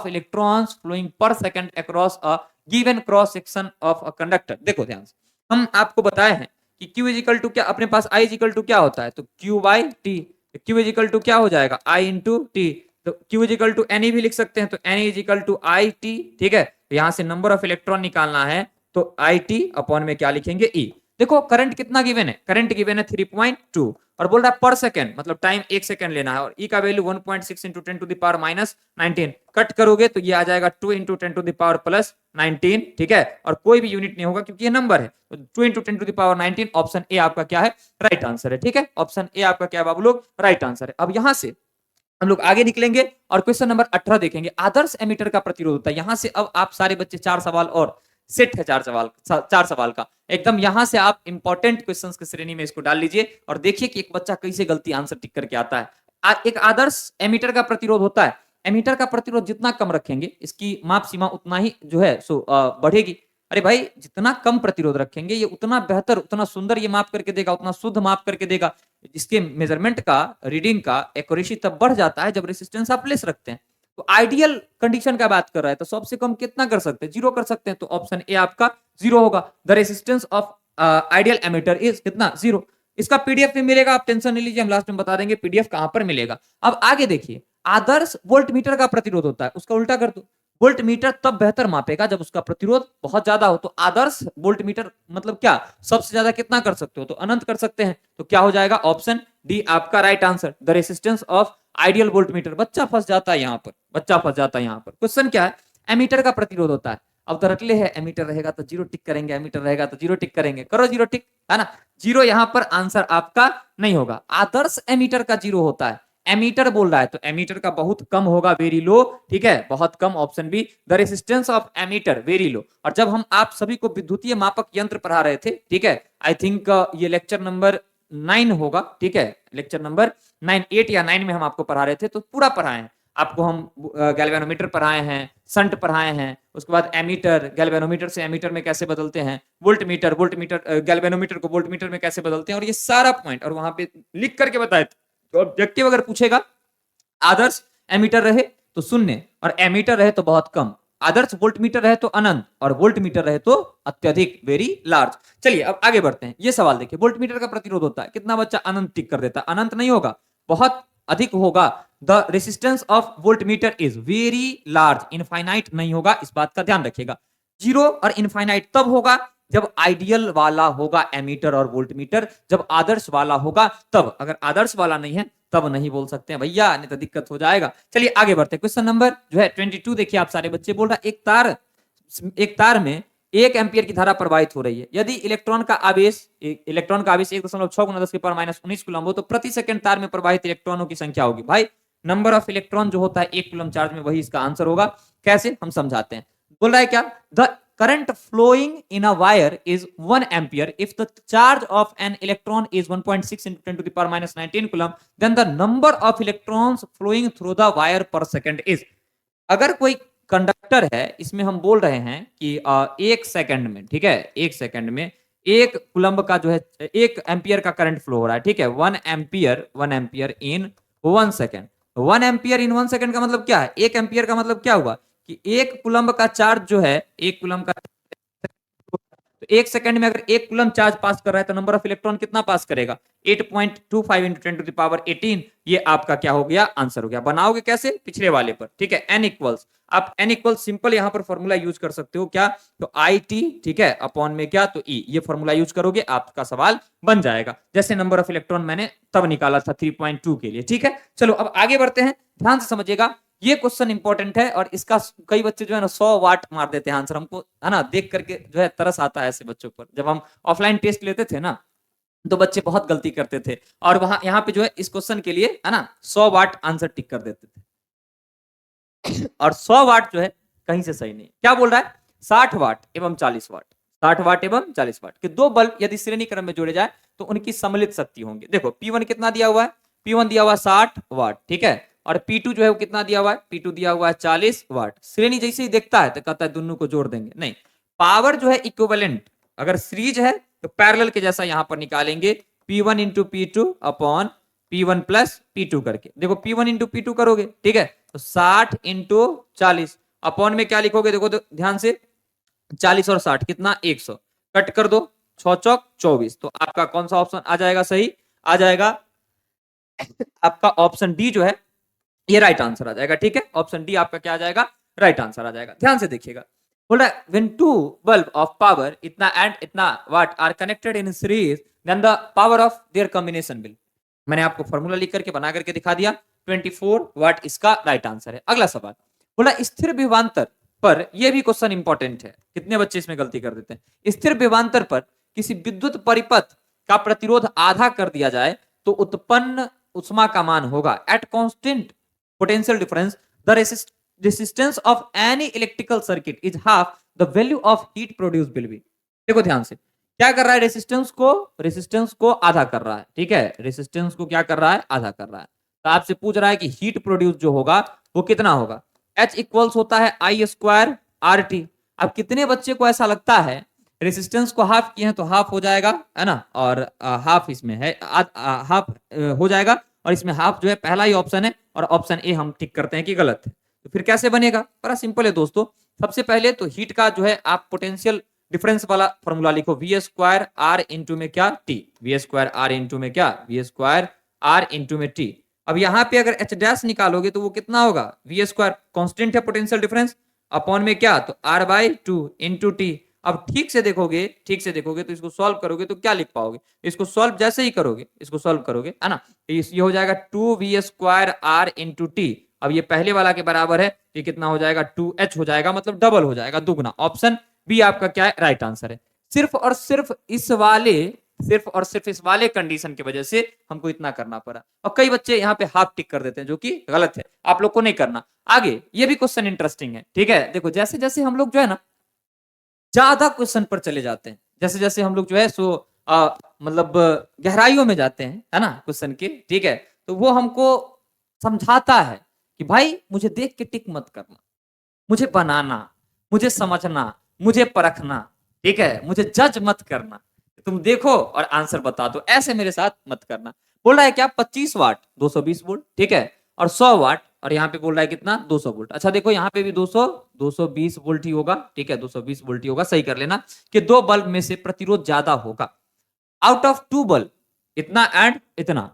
electrons flowing per second across a given cross section of a conductor. देखो ध्यान से, हम आपको बताए हैं कि Q इजिकल टू क्या, अपने पास I इजिकल टू क्या होता है, तो Q by T, Q equal to क्या हो जाएगा, I इंटू टी। तो Q इजिकल टू NE भी लिख सकते हैं, तो NE equal to I T, ठीक है। तो यहां से नंबर ऑफ इलेक्ट्रॉन निकालना है तो आई टी अपॉन में क्या लिखेंगे, E। देखो करंट कितना गिवन है, करंट गिवन है 3.2 और बोल रहा है पर सेकंड, मतलब टाइम 1 सेकंड लेना है, और E का value 1.6 into 10 to the power minus 19, cut करोगे तो ये आ जाएगा 2 into 10 to the power plus 19, ठीक है। और कोई भी यूनिट नहीं होगा क्योंकि ये नंबर है, तो 2 into 10 to the power 19, option A आपका क्या है, राइट आंसर है, ठीक है। ऑप्शन ए आपका क्या है बाबू लोग, राइट आंसर है। अब यहां से हम लोग आगे निकलेंगे और क्वेश्चन नंबर 18 देखेंगे, आदर्श एमीटर का प्रतिरोध होता है। यहां से अब आप सारे बच्चे 4 सवाल और सेट है, 4 सवाल का एकदम, यहां से आप इंपॉर्टेंट क्वेश्चंस की श्रेणी में इसको डाल लीजिए और देखिए कि एक बच्चा कैसे गलती आंसर टिक करके आता है। एक आदर्श एमीटर का प्रतिरोध होता है, एमीटर का प्रतिरोध जितना कम रखेंगे इसकी माप सीमा उतना ही जो है सो बढ़ेगी। अरे भाई जितना कम प्रतिरोध रखेंगे ये उतना बेहतर, उतना सुंदर ये माप करके देगा, उतना शुद्ध माप करके देगा। इसके मेजरमेंट का, रीडिंग का एक्यूरेसी तब बढ़ जाता है जब रेसिस्टेंस आप लेस रखते हैं। तो आइडियल कंडीशन का बात कर रहा है तो सबसे कम कितना कर सकते हैं, 0 कर सकते हैं, तो ऑप्शन ए आपका 0 होगा। The resistance of ideal ammeter is कितना, 0। इसका पीडीएफ में मिलेगा, आप टेंशन नहीं लीजिए, हम लास्ट में बता देंगे पीडीएफ कहां पर मिलेगा। अब आगे देखिए, आदर्श वोल्टमीटर का प्रतिरोध होता है, उसका उल्टा कर दो। वोल्टमीटर तब बेहतर मापेगा जब उसका प्रतिरोध बहुत ज्यादा हो, तो आदर्श वोल्टमीटर मतलब क्या, सबसे ज्यादा कितना कर सकते हो, तो अनंत कर सकते हैं, तो क्या हो जाएगा, ऑप्शन डी आपका right answer, the resistance of ideal voltmeter. बच्चा फंस जाता है यहाँ पर, बच्चा फंस जाता है यहाँ पर। क्वेश्चन क्या है, एमीटर का प्रतिरोध होता है। अब तो रटले है, एमीटर रहेगा तो 0 टिक करेंगे, एमीटर रहेगा तो 0 टिक करेंगे, करो 0 टिक, है ना। 0 यहाँ पर आंसर आपका नहीं होगा। आदर्श एमीटर का 0 होता है, एमीटर बोल रहा है तो एमीटर का बहुत कम होगा, वेरी लो, ठीक है, बहुत कम, option B. The resistance of ammeter very low. और जब हम आप सभी को विद्युतीय मापक यंत्र पढ़ा रहे थे, ठीक है, आई थिंक ये लेक्चर नंबर 9 होगा, ठीक है, लेक्चर नंबर 9, 8 या 9 में हम आपको पढ़ा रहे थे, तो पूरा पढ़ाए हैं आपको हम। गैल्वेनोमीटर पढ़ाए हैं, संट पढ़ाए हैं, उसके बाद एमीटर, गैल्वेनोमीटर से एमीटर में कैसे बदलते हैं, वोल्टमीटर गैल्वेनोमीटर को वोल्टमीटर में कैसे बदलते हैं, और ये सारा पॉइंट और वहां पे लिख करके बताए थे। तो ऑब्जेक्टिव अगर पूछेगा आदर्श एमीटर रहे तो 0 और एमीटर रहे तो बहुत कम, आदर्श वोल्टमीटर रहे तो अनंत और वोल्टमीटर रहे तो अत्यधिक, वेरी लार्ज। चलिए अब आगे बढ़ते हैं। ये सवाल देखिए, वोल्टमीटर का प्रतिरोध होता है, कितना बच्चा अनंत टिक कर देता है, अनंत नहीं होगा, बहुत अधिक होगा। The resistance of voltmeter is very large, infinite नहीं होगा, इस बात का ध्यान रखिएगा। जीरो और इनफाइनाइट तब होगा जब आइडियल वाला होगा एमीटर और वोल्टमीटर, जब आदर्श वाला होगा तब। अगर आदर्श वाला नहीं है तब नहीं बोल सकते हैं भैया, नहीं तो दिक्कत हो जाएगा। चलिए आगे बढ़ते हैं। क्वेश्चन नंबर जो है 22 देखिए आप सारे बच्चे, बोल रहा है एक तार में 1 एम्पियर की धारा प्रवाहित हो रही है। यदि इलेक्ट्रॉन का आवेश 1.6 गुना 10 की पावर -19 कूलम हो तो प्रति सेकंड तार में प्रवाहित इलेक्ट्रॉनों की संख्या होगी। भाई नंबर ऑफ इलेक्ट्रॉन जो होता है 1 कूलम चार्ज में, वही इसका आंसर होगा। कैसे हम समझाते हैं। बोल रहा है क्या, the current flowing in a wire is 1 ampere if the charge of an electron is 1.6 into 10 to the power -19 coulomb, then the number of electrons flowing through the wire per second is। अगर कोई conductor है, इसमें हम बोल रहे हैं कि 1 second में, ठीक है, 1 सेकंड में 1 कुलम्ब का जो है 1 एम्पियर का करंट फ्लो हो रहा है, ठीक है। 1 एम्पियर इन 1 सेकंड। 1 एम्पियर इन 1 सेकंड का मतलब क्या है, 1 एम्पियर का मतलब क्या हुआ कि 1 कुलम्ब का चार्ज जो है, 1 कुलम्ब का, तो 1 सेकंड में अगर 1 कुलम्ब चार्ज पास कर रहा है तो नंबर ऑफ इलेक्ट्रॉन कितना पास करेगा, 8.25 इंटू 10 टू द पावर 18। ये आपका क्या हो गया, आंसर हो गया। बनाओगे कैसे, पिछले वाले पर, ठीक है। n इक्वल्स, आप n इक्वल सिंपल यहां पर फॉर्मूला यूज कर सकते हो, क्या, तो IT, ठीक है, अपॉन में क्या, तो E, ये फॉर्मूला यूज करोगे आपका सवाल बन जाएगा। जैसे नंबर ऑफ इलेक्ट्रॉन मैंने तब निकाला था 3.2 के लिए, ठीक है। चलो अब आगे बढ़ते हैं, ध्यान से समझिएगा। ये क्वेश्चन इंपॉर्टेंट है और इसका कई बच्चे जो है ना 100 वाट मार देते हैं आंसर, हमको है ना देख करके जो है तरस आता है ऐसे बच्चों पर। जब हम ऑफलाइन टेस्ट लेते थे ना तो बच्चे बहुत गलती करते थे और वहां यहाँ पे जो है इस क्वेश्चन के लिए है ना 100 वाट आंसर टिक कर देते थे और 100 वाट जो है कहीं से सही नहीं। क्या बोल रहा है, 60 वाट एवं 40 वाट, 60 वाट एवं 40 वाट के दो बल्ब यदि श्रेणी क्रम में जोड़े जाए तो उनकी सम्मिलित शक्ति होंगे। देखो P1 कितना दिया हुआ है, P1 दिया हुआ है 60 वाट, ठीक है, और P2 जो है वो कितना दिया हुआ है, P2 दिया हुआ है 40 वाट। श्रेणी जैसे ही देखता है तो कहता है दोनों को जोड़ देंगे, नहीं, पावर जो है इक्विवेलेंट, अगर सीरीज है तो पैरेलल के जैसा यहां पर निकालेंगे, P1 into P2 upon P1 plus P2 करके। देखो P1 इंटू P2 करोगे, ठीक है, तो 60 इंटू 40 अपॉन में क्या लिखोगे, देखो तो ध्यान से, 40 और 60 कितना, 100, कट कर दो, 6 चौक 24, तो आपका कौन सा ऑप्शन आ जाएगा, सही आ जाएगा आपका ऑप्शन डी जो है ये राइट आंसर आ जाएगा, ठीक है। ऑप्शन डी आपका क्या आ जाएगा, राइट आंसर आ जाएगा। ध्यान से देखिएगा, बोल रहा है when two bulb of power इतना एंड इतना watt are connected in series then the power of their combination will. मैंने आपको फॉर्मूला लिख करके बना करके दिखा दिया, 24 वाट इसका राइट आंसर है। अगला सवाल, बोला स्थिर विभवांतर पर, यह भी क्वेश्चन इंपॉर्टेंट है, कितने बच्चे इसमें गलती कर देते हैं। स्थिर विभवांतर पर किसी विद्युत परिपथ का प्रतिरोध आधा कर दिया जाए तो उत्पन्न उष्मा का मान होगा at constant potential difference the resistance of any electrical circuit is half the value of heat produced will be। देखो ध्यान से, क्या कर रहा है, रेसिस्टेंस को आधा कर रहा है, ठीक है, रेसिस्टेंस को क्या कर रहा है, आधा कर रहा है। तो आपसे पूछ रहा है कि हीट प्रोड्यूस जो होगा वो कितना होगा, H इक्वल्स होता है I² RT। अब कितने बच्चे को ऐसा लगता है रेसिस्टेंस को हाफ किए हैं तो हाफ हो जाएगा, है ना, और हाफ इसमें है, हाफ हो जाएगा, और इसमें हाफ जो है पहला ही ऑप्शन है और ऑप्शन ए हम टिक करते हैं कि गलत है। तो फिर कैसे बनेगा, बड़ा सिंपल है दोस्तों। सबसे पहले तो हीट का जो है आप पोटेंशियल डिफरेंस वाला फॉर्मूला लिखो, V² R इंटू में क्या, T, V² R इंटू में क्या, V² R इंटू में T। अब यहाँ पे अगर H डैश निकालोगे तो वो कितना होगा, V² कांस्टेंट है पोटेंशियल डिफरेंस, अपॉन में क्या, तो R/2 इंटू T। अब ठीक से देखोगे तो इसको सॉल्व करोगे तो क्या लिख पाओगे, इसको सॉल्व जैसे ही करोगे, इसको सॉल्व करोगे, है ना, ये हो जाएगा 2V² R इंटू T। अब ये पहले वाला के बराबर है, ये कितना हो जाएगा, 2H हो जाएगा, मतलब डबल हो जाएगा, दुगना। ऑप्शन बी आपका क्या है, राइट आंसर है। सिर्फ और सिर्फ इस वाले कंडीशन की वजह से हमको इतना करना पड़ा, और कई बच्चे यहाँ पे हाफ टिक कर देते हैं जो कि गलत है, आप लोग को नहीं करना। आगे ये भी क्वेश्चन इंटरेस्टिंग है, ठीक है। देखो जैसे जैसे हम लोग जो है ना ज्यादा क्वेश्चन पर चले जाते हैं, जैसे जैसे हम लोग जो है सो मतलब गहराइयों में जाते हैं, है ना, क्वेश्चन के, ठीक है, तो वो हमको समझाता है कि भाई मुझे देख के टिक मत करना, मुझे बनाना, मुझे समझना, मुझे परखना, ठीक है, मुझे जज मत करना, तुम देखो और आंसर बता दो, ऐसे मेरे साथ मत करना। बोल रहा है क्या, 25 वाट 220 वोल्ट, ठीक है, और 100 वाट, और यहाँ पे बोल रहा है कितना, 200 वोल्ट। अच्छा देखो यहाँ पे भी 220 वोल्ट ही होगा, ठीक है, 220 वोल्ट ही होगा, सही कर लेना कि दो बल्ब में से प्रतिरोध ज्यादा होगा आउट ऑफ 2 बल्ब, इतना एंड इतना,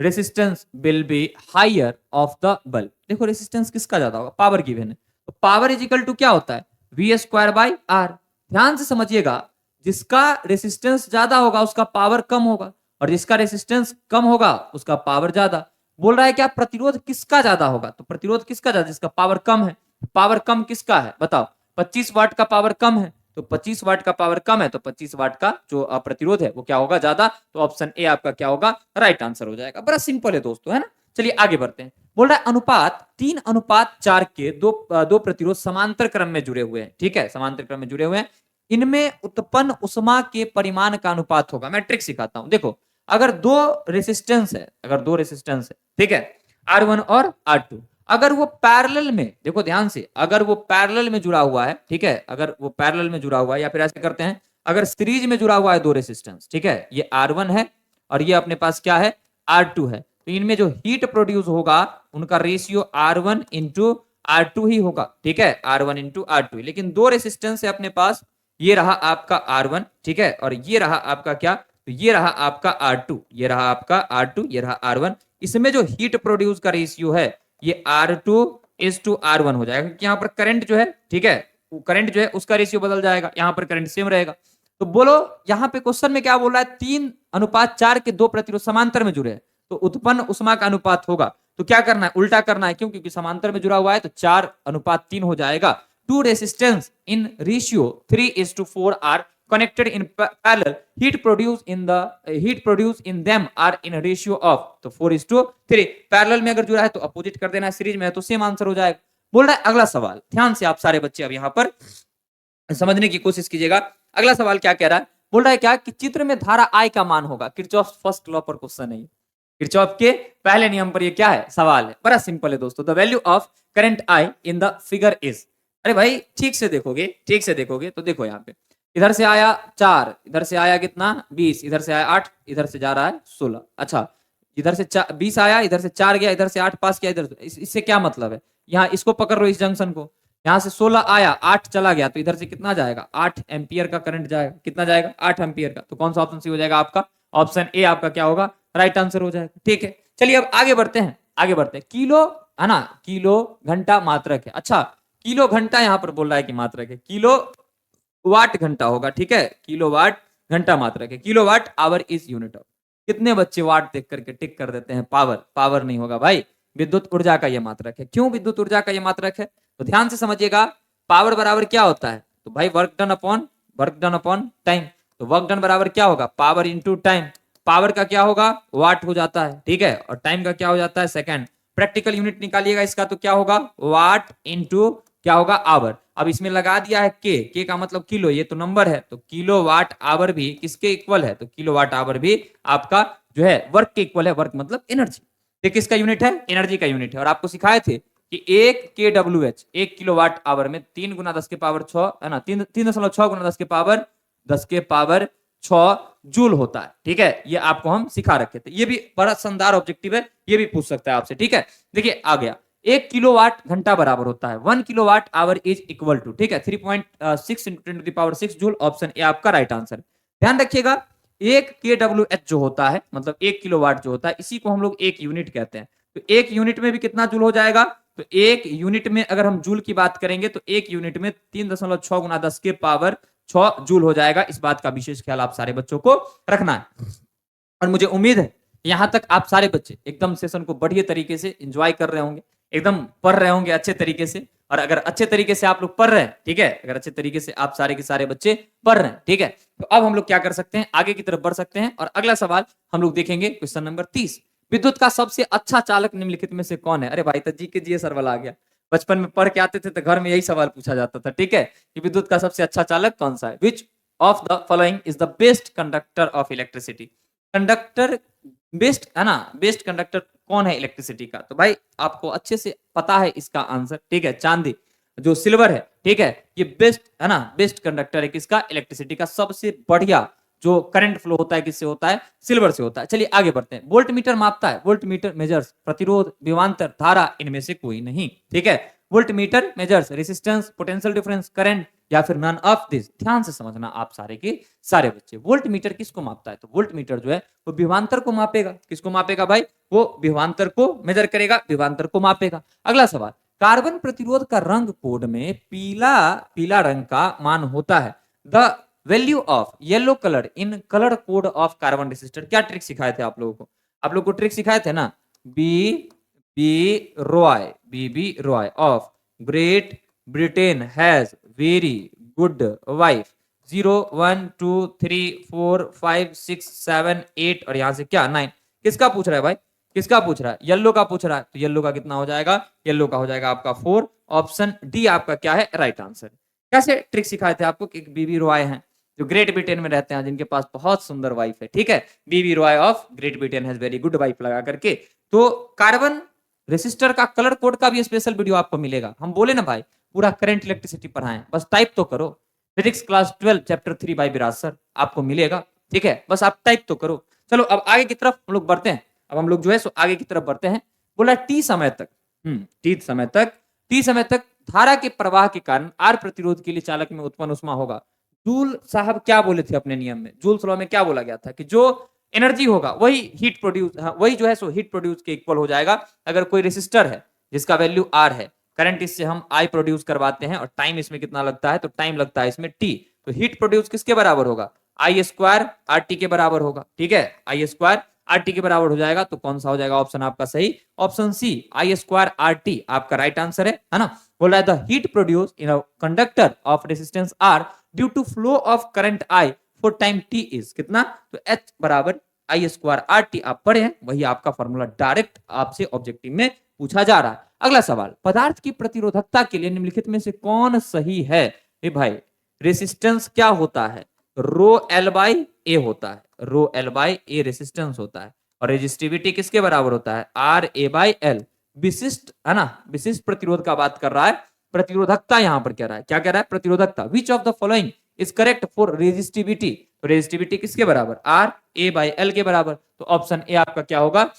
resistance will be higher of the bulb. देखो रेसिस्टेंस किसका ज्यादा होगा, पावर गिवन है, तो पावर इज इक्वल टू क्या होता है, वी स्क्वायर बाई आर। ध्यान से समझिएगा, जिसका रेसिस्टेंस ज्यादा होगा उसका पावर कम होगा, और जिसका रेसिस्टेंस कम होगा उसका पावर ज्यादा। बोल रहा है क्या प्रतिरोध किसका ज्यादा होगा, तो प्रतिरोध किसका ज्यादा, जिसका पावर कम है। पावर कम किसका है बताओ, 25 वाट का पावर कम है, तो 25 वाट का पावर कम है तो 25 वाट का जो प्रतिरोध है वो क्या होगा, ज्यादा। तो ऑप्शन ए आपका क्या होगा, राइट आंसर हो जाएगा। बड़ा सिंपल है दोस्तों, है ना। चलिए आगे बढ़ते हैं। बोल रहा है अनुपात 3:4 के दो प्रतिरोध समांतर क्रम में जुड़े हुए हैं, ठीक है, समांतर क्रम में जुड़े हुए हैं। इनमें उत्पन्न उष्मा के परिमाण का अनुपात होगा। मैं ट्रिक सिखाता हूं, देखो अगर दो रेसिस्टेंस है, ठीक है, R1 और R2, अगर वो पैरेलल में, देखो ध्यान से, अगर वो पैरेलल में जुड़ा हुआ है, ठीक है, अगर वो पैरेलल में जुड़ा हुआ है, या फिर ऐसे करते हैं, अगर सीरीज में जुड़ा हुआ है दो रेसिस्टेंस, ठीक है, ये R1 है और ये अपने पास क्या है, R2 है, तो इनमें जो हीट प्रोड्यूस होगा उनका रेशियो R1 इंटू R2 ही होगा, ठीक है, R1 इंटू R2। लेकिन दो रेसिस्टेंस है अपने पास, ये रहा आपका R1, ठीक है, और ये रहा आपका क्या, तो ये रहा आपका R2, ये रहा आपका R2, ये रहा R1। इसमें जो हीट प्रोड्यूस का रेशियो है ये R2:R1 हो जाएगा, क्योंकि यहाँ पर करंट जो है, ठीक है, करंट जो है उसका रेशियो बदल जाएगा, यहाँ पर करंट सेम रहेगा। तो बोलो यहाँ पे क्वेश्चन में क्या बोल रहा है, 3:4 के दो प्रतिरोध समांतर में जुड़े हैं, तो उत्पन्न उष्मा का अनुपात होगा। तो क्या करना है, उल्टा करना है, क्यों, क्योंकि समांतर में जुड़ा हुआ है, तो 4:3 हो जाएगा। Two resistance in ratio 3:4 are connected in parallel, heat produced in them are in a ratio of, तो 4:3। पैरेलल में अगर जुड़ा है तो अपोजिट कर देना है, सीरीज में है तो सेम आंसर हो जाएगा। बोल रहा है अगला सवाल, ध्यान से आप सारे बच्चे अब यहाँ पर समझने की कोशिश कीजिएगा। अगला सवाल क्या कह रहा है, बोल रहा है क्या कि चित्र में धारा I का मान होगा, किरचॉफ फर्स्ट लॉ पर क्वेश्चन है, किरचॉफ के पहले नियम पर ये क्या है, सवाल है। बड़ा सिंपल है दोस्तों, the value of current I in the figure is, अरे भाई ठीक से देखोगे तो देखो यहाँ पे, इधर से आया 4, इधर से आया कितना 20, इधर से आया 8, इधर से जा रहा है 16। अच्छा, इधर से 20 आया, इधर से 4 गया, इधर से 8 पास किया, इधर इससे क्या मतलब है, यहाँ इसको पकड़ लो, इस जंक्शन को, यहाँ से 16 आया, 8 चला गया, तो इधर से कितना जाएगा, 8 एम्पियर का करंट जाएगा। कितना जाएगा, 8 एम्पियर का। तो कौन सा ऑप्शन सी हो जाएगा आपका, ऑप्शन ए आपका क्या होगा, राइट आंसर हो जाएगा। ठीक है, चलिए अब आगे बढ़ते हैं। किलो है ना, किलो घंटा मात्रक है। अच्छा, किलो घंटा यहाँ पर बोल रहा है कि मात्रक है, किलो वाट घंटा होगा, ठीक है, किलो वाट घंटा मात्रक है। Kilo watt hour is unit of, कितने बच्चे वाट देख करके टिक कर देते हैं, पावर नहीं होगा भाई, विद्युत ऊर्जा का यह मात्रक है। क्यों विद्युत ऊर्जा का यह मात्रक है, तो ध्यान से समझिएगा, पावर बराबर क्या होता है, तो भाई वर्क डन अपॉन टाइम। तो वर्क डन बराबर क्या होगा, पावर इंटू टाइम। पावर का क्या होगा, वाट हो जाता है, ठीक है, और टाइम का क्या हो जाता है, सेकंड। प्रैक्टिकल यूनिट निकालिएगा इसका, तो क्या होगा, वाट इंटू क्या होगा, आवर। अब इसमें लगा दिया है के का मतलब किलो, ये तो नंबर है, तो किलो वाट आवर भी किसके इक्वल है, तो किलो वाट आवर भी आपका जो है वर्क के इक्वल है। वर्क मतलब एनर्जी, ये किसका यूनिट है, एनर्जी का यूनिट है। और आपको सिखाए थे कि 1 kWh 1 किलोवाट आवर में 3 गुना 10 के पावर 6 है ना, 3.6 गुना 10 के पावर 6 जूल होता है। ठीक है, ये आपको हम सिखा रखे थे, ये भी बड़ा शानदार ऑब्जेक्टिव है, ये भी पूछ सकता है आपसे। ठीक है, देखिए आ गया, 1 किलोवाट घंटा बराबर होता है 1 kilowatt hour is equal to, ठीक है, 3.6 × 10⁻⁶ जूल। ऑप्शन ए आपका राइट आंसर। ध्यान रखिएगा, 1 kWh जो होता है, मतलब 1 किलोवाट जो होता है, इसी को हम लोग 1 यूनिट कहते हैं। तो 1 यूनिट में भी कितना जूल हो जाएगा, तो 1 यूनिट में अगर हम जूल की बात करेंगे तो 1 यूनिट में 3.6 गुना 10 के पावर 6 जूल हो जाएगा। इस बात का विशेष ख्याल आप सारे बच्चों को रखना है। और मुझे उम्मीद है यहां तक आप सारे बच्चे एकदम सेशन को बढ़िया तरीके से एंजॉय कर रहे होंगे, एकदम पढ़ रहे होंगे अच्छे तरीके से। और अगर अच्छे तरीके से आप लोग पढ़ रहे हैं, ठीक है, अगर अच्छे तरीके से आप सारे के सारे बच्चे पढ़ रहे हैं, ठीक है, तो अब हम लोग क्या कर सकते हैं, आगे की तरफ बढ़ सकते हैं। और अगला सवाल हम लोग देखेंगे, क्वेश्चन नंबर 30, विद्युत का सबसे अच्छा चालक निम्नलिखित में से कौन है। अरे भाई, तो जी सर वाला आ गया, बचपन में पढ़ के आते थे तो घर में यही सवाल पूछा जाता था। ठीक है, कि विद्युत का सबसे अच्छा चालक कौन सा है, which of the following is the best conductor of electricity. Conductor best है ना, बेस्ट कंडक्टर कौन है इलेक्ट्रिसिटी का, तो भाई आपको अच्छे से पता है इसका आंसर। ठीक है, चांदी जो सिल्वर है, ठीक है, ये बेस्ट है ना, बेस्ट कंडक्टर है किसका, इलेक्ट्रिसिटी का। सबसे बढ़िया जो करंट फ्लो होता है किससे होता है, सिल्वर से होता है। चलिए आगे बढ़ते हैं। वोल्ट मीटर मापता है, वोल्ट मीटर मेजर्स प्रतिरोध, विभवांतर, धारा, इनमें से कोई नहीं। ठीक है, volt meter measures resistance, potential difference, current, या फिर नन ऑफ दिस। ध्यान से समझना आप सारे के सारे बच्चे। वोल्ट मीटर किसको मापता है? तो वोल्ट मीटर जो है वो विभवांतर को मापेगा। किसको मापेगा भाई? वो विभवांतर को मेजर करेगा, विभवांतर को मापेगा। अगला सवाल, कार्बन प्रतिरोध का रंग कोड में पीला पीला रंग का मान होता है। The value of yellow colour in colour code of carbon resistor. क्या ट्रिक सिखाए थे आप लोगों को? आप लोग को ट्रिक सिखाए थे ना, B Roy of Great Britain has very good wife. 0 1 2 3 4 5 6 7 8 और यहां से क्या 9। किसका पूछ रहा है भाई? किसका पूछ रहा है? येलो का पूछ रहा है। तो येलो का कितना हो जाएगा? येलो का हो जाएगा आपका 4। ऑप्शन डी आपका क्या है? Right answer. कैसे ट्रिक सिखाए थे आपको? कि बीबी रॉय हैं जो ग्रेट ब्रिटेन में रहते हैं, जिनके पास बहुत सुंदर वाइफ है, ठीक है। BB Roy of Great Britain has very good wife लगा करके। तो कार्बन रेसिस्टर का कलर कोड का भी स्पेशल वीडियो आपको मिलेगा। हम बोले ना भाई पूरा करंट इलेक्ट्रिसिटी पढ़ाएं, बस टाइप तो करो। फिजिक्स क्लास 12 चैप्टर 3 बाय विराज सर आपको मिलेगा, ठीक है। बस आप टाइप तो करो। चलो अब आगे की तरफ हम लोग बढ़ते हैं। अब हम लोग जो है सो आगे की तरफ बढ़ते हैं। बोला टी समय तक टी समय तक धारा के प्रवाह के कारण आर प्रतिरोध के लिए चालक में उत्पन्न उष्मा होगा। जूल साहब क्या बोले थे अपने नियम में? जूल्स लॉ में क्या बोला गया था कि जो एनर्जी होगा वही हीट प्रोड्यूस, वही जो है सो हीट प्रोड्यूस के इक्वल हो जाएगा। अगर कोई रेसिस्टर है जिसका वैल्यू आर है, करंट इससे हम आई प्रोड्यूस करवाते हैं और टाइम इसमें कितना लगता है? तो टाइम लगता है इसमें टी। तो हीट प्रोड्यूस किसके बराबर होगा? आई स्क्वायर आर टी के बराबर होगा, ठीक है। आई स्क्वायर आर टी के बराबर हो जाएगा। तो कौन सा हो जाएगा ऑप्शन आपका सही? Option C I square R T आपका राइट आंसर है ना। बोल रहा है the heat produce in a conductor of resistance R due to flow of current I for time T is कितना? तो एच बराबर आई स्क्वायर आर टी आप पढ़े हैं, वही आपका फॉर्मूला डायरेक्ट आपसे ऑब्जेक्टिव में पूछा जा रहा है। अगला सवाल, पदार्थ की प्रतिरोधकता के लिए निम्नलिखित में से कौन सही है? ए भाई रेसिस्टेंस क्या होता है? रो एल बाई ए होता है। Rho L by A resistance होता है। और रेजिस्टिविटी किसके बराबर होता है? R A by L. विशिष्ट है ना, विशिष्ट प्रतिरोध का बात कर रहा है। प्रतिरोधकता यहां पर कह रहा है, क्या कह रहा है? प्रतिरोधकता। Which of the following is correct for resistivity? तो रेजिस्टिविटी किसके बराबर? आर ए बाई एल के बराबर। तो ऑप्शन ए आपका क्या होगा?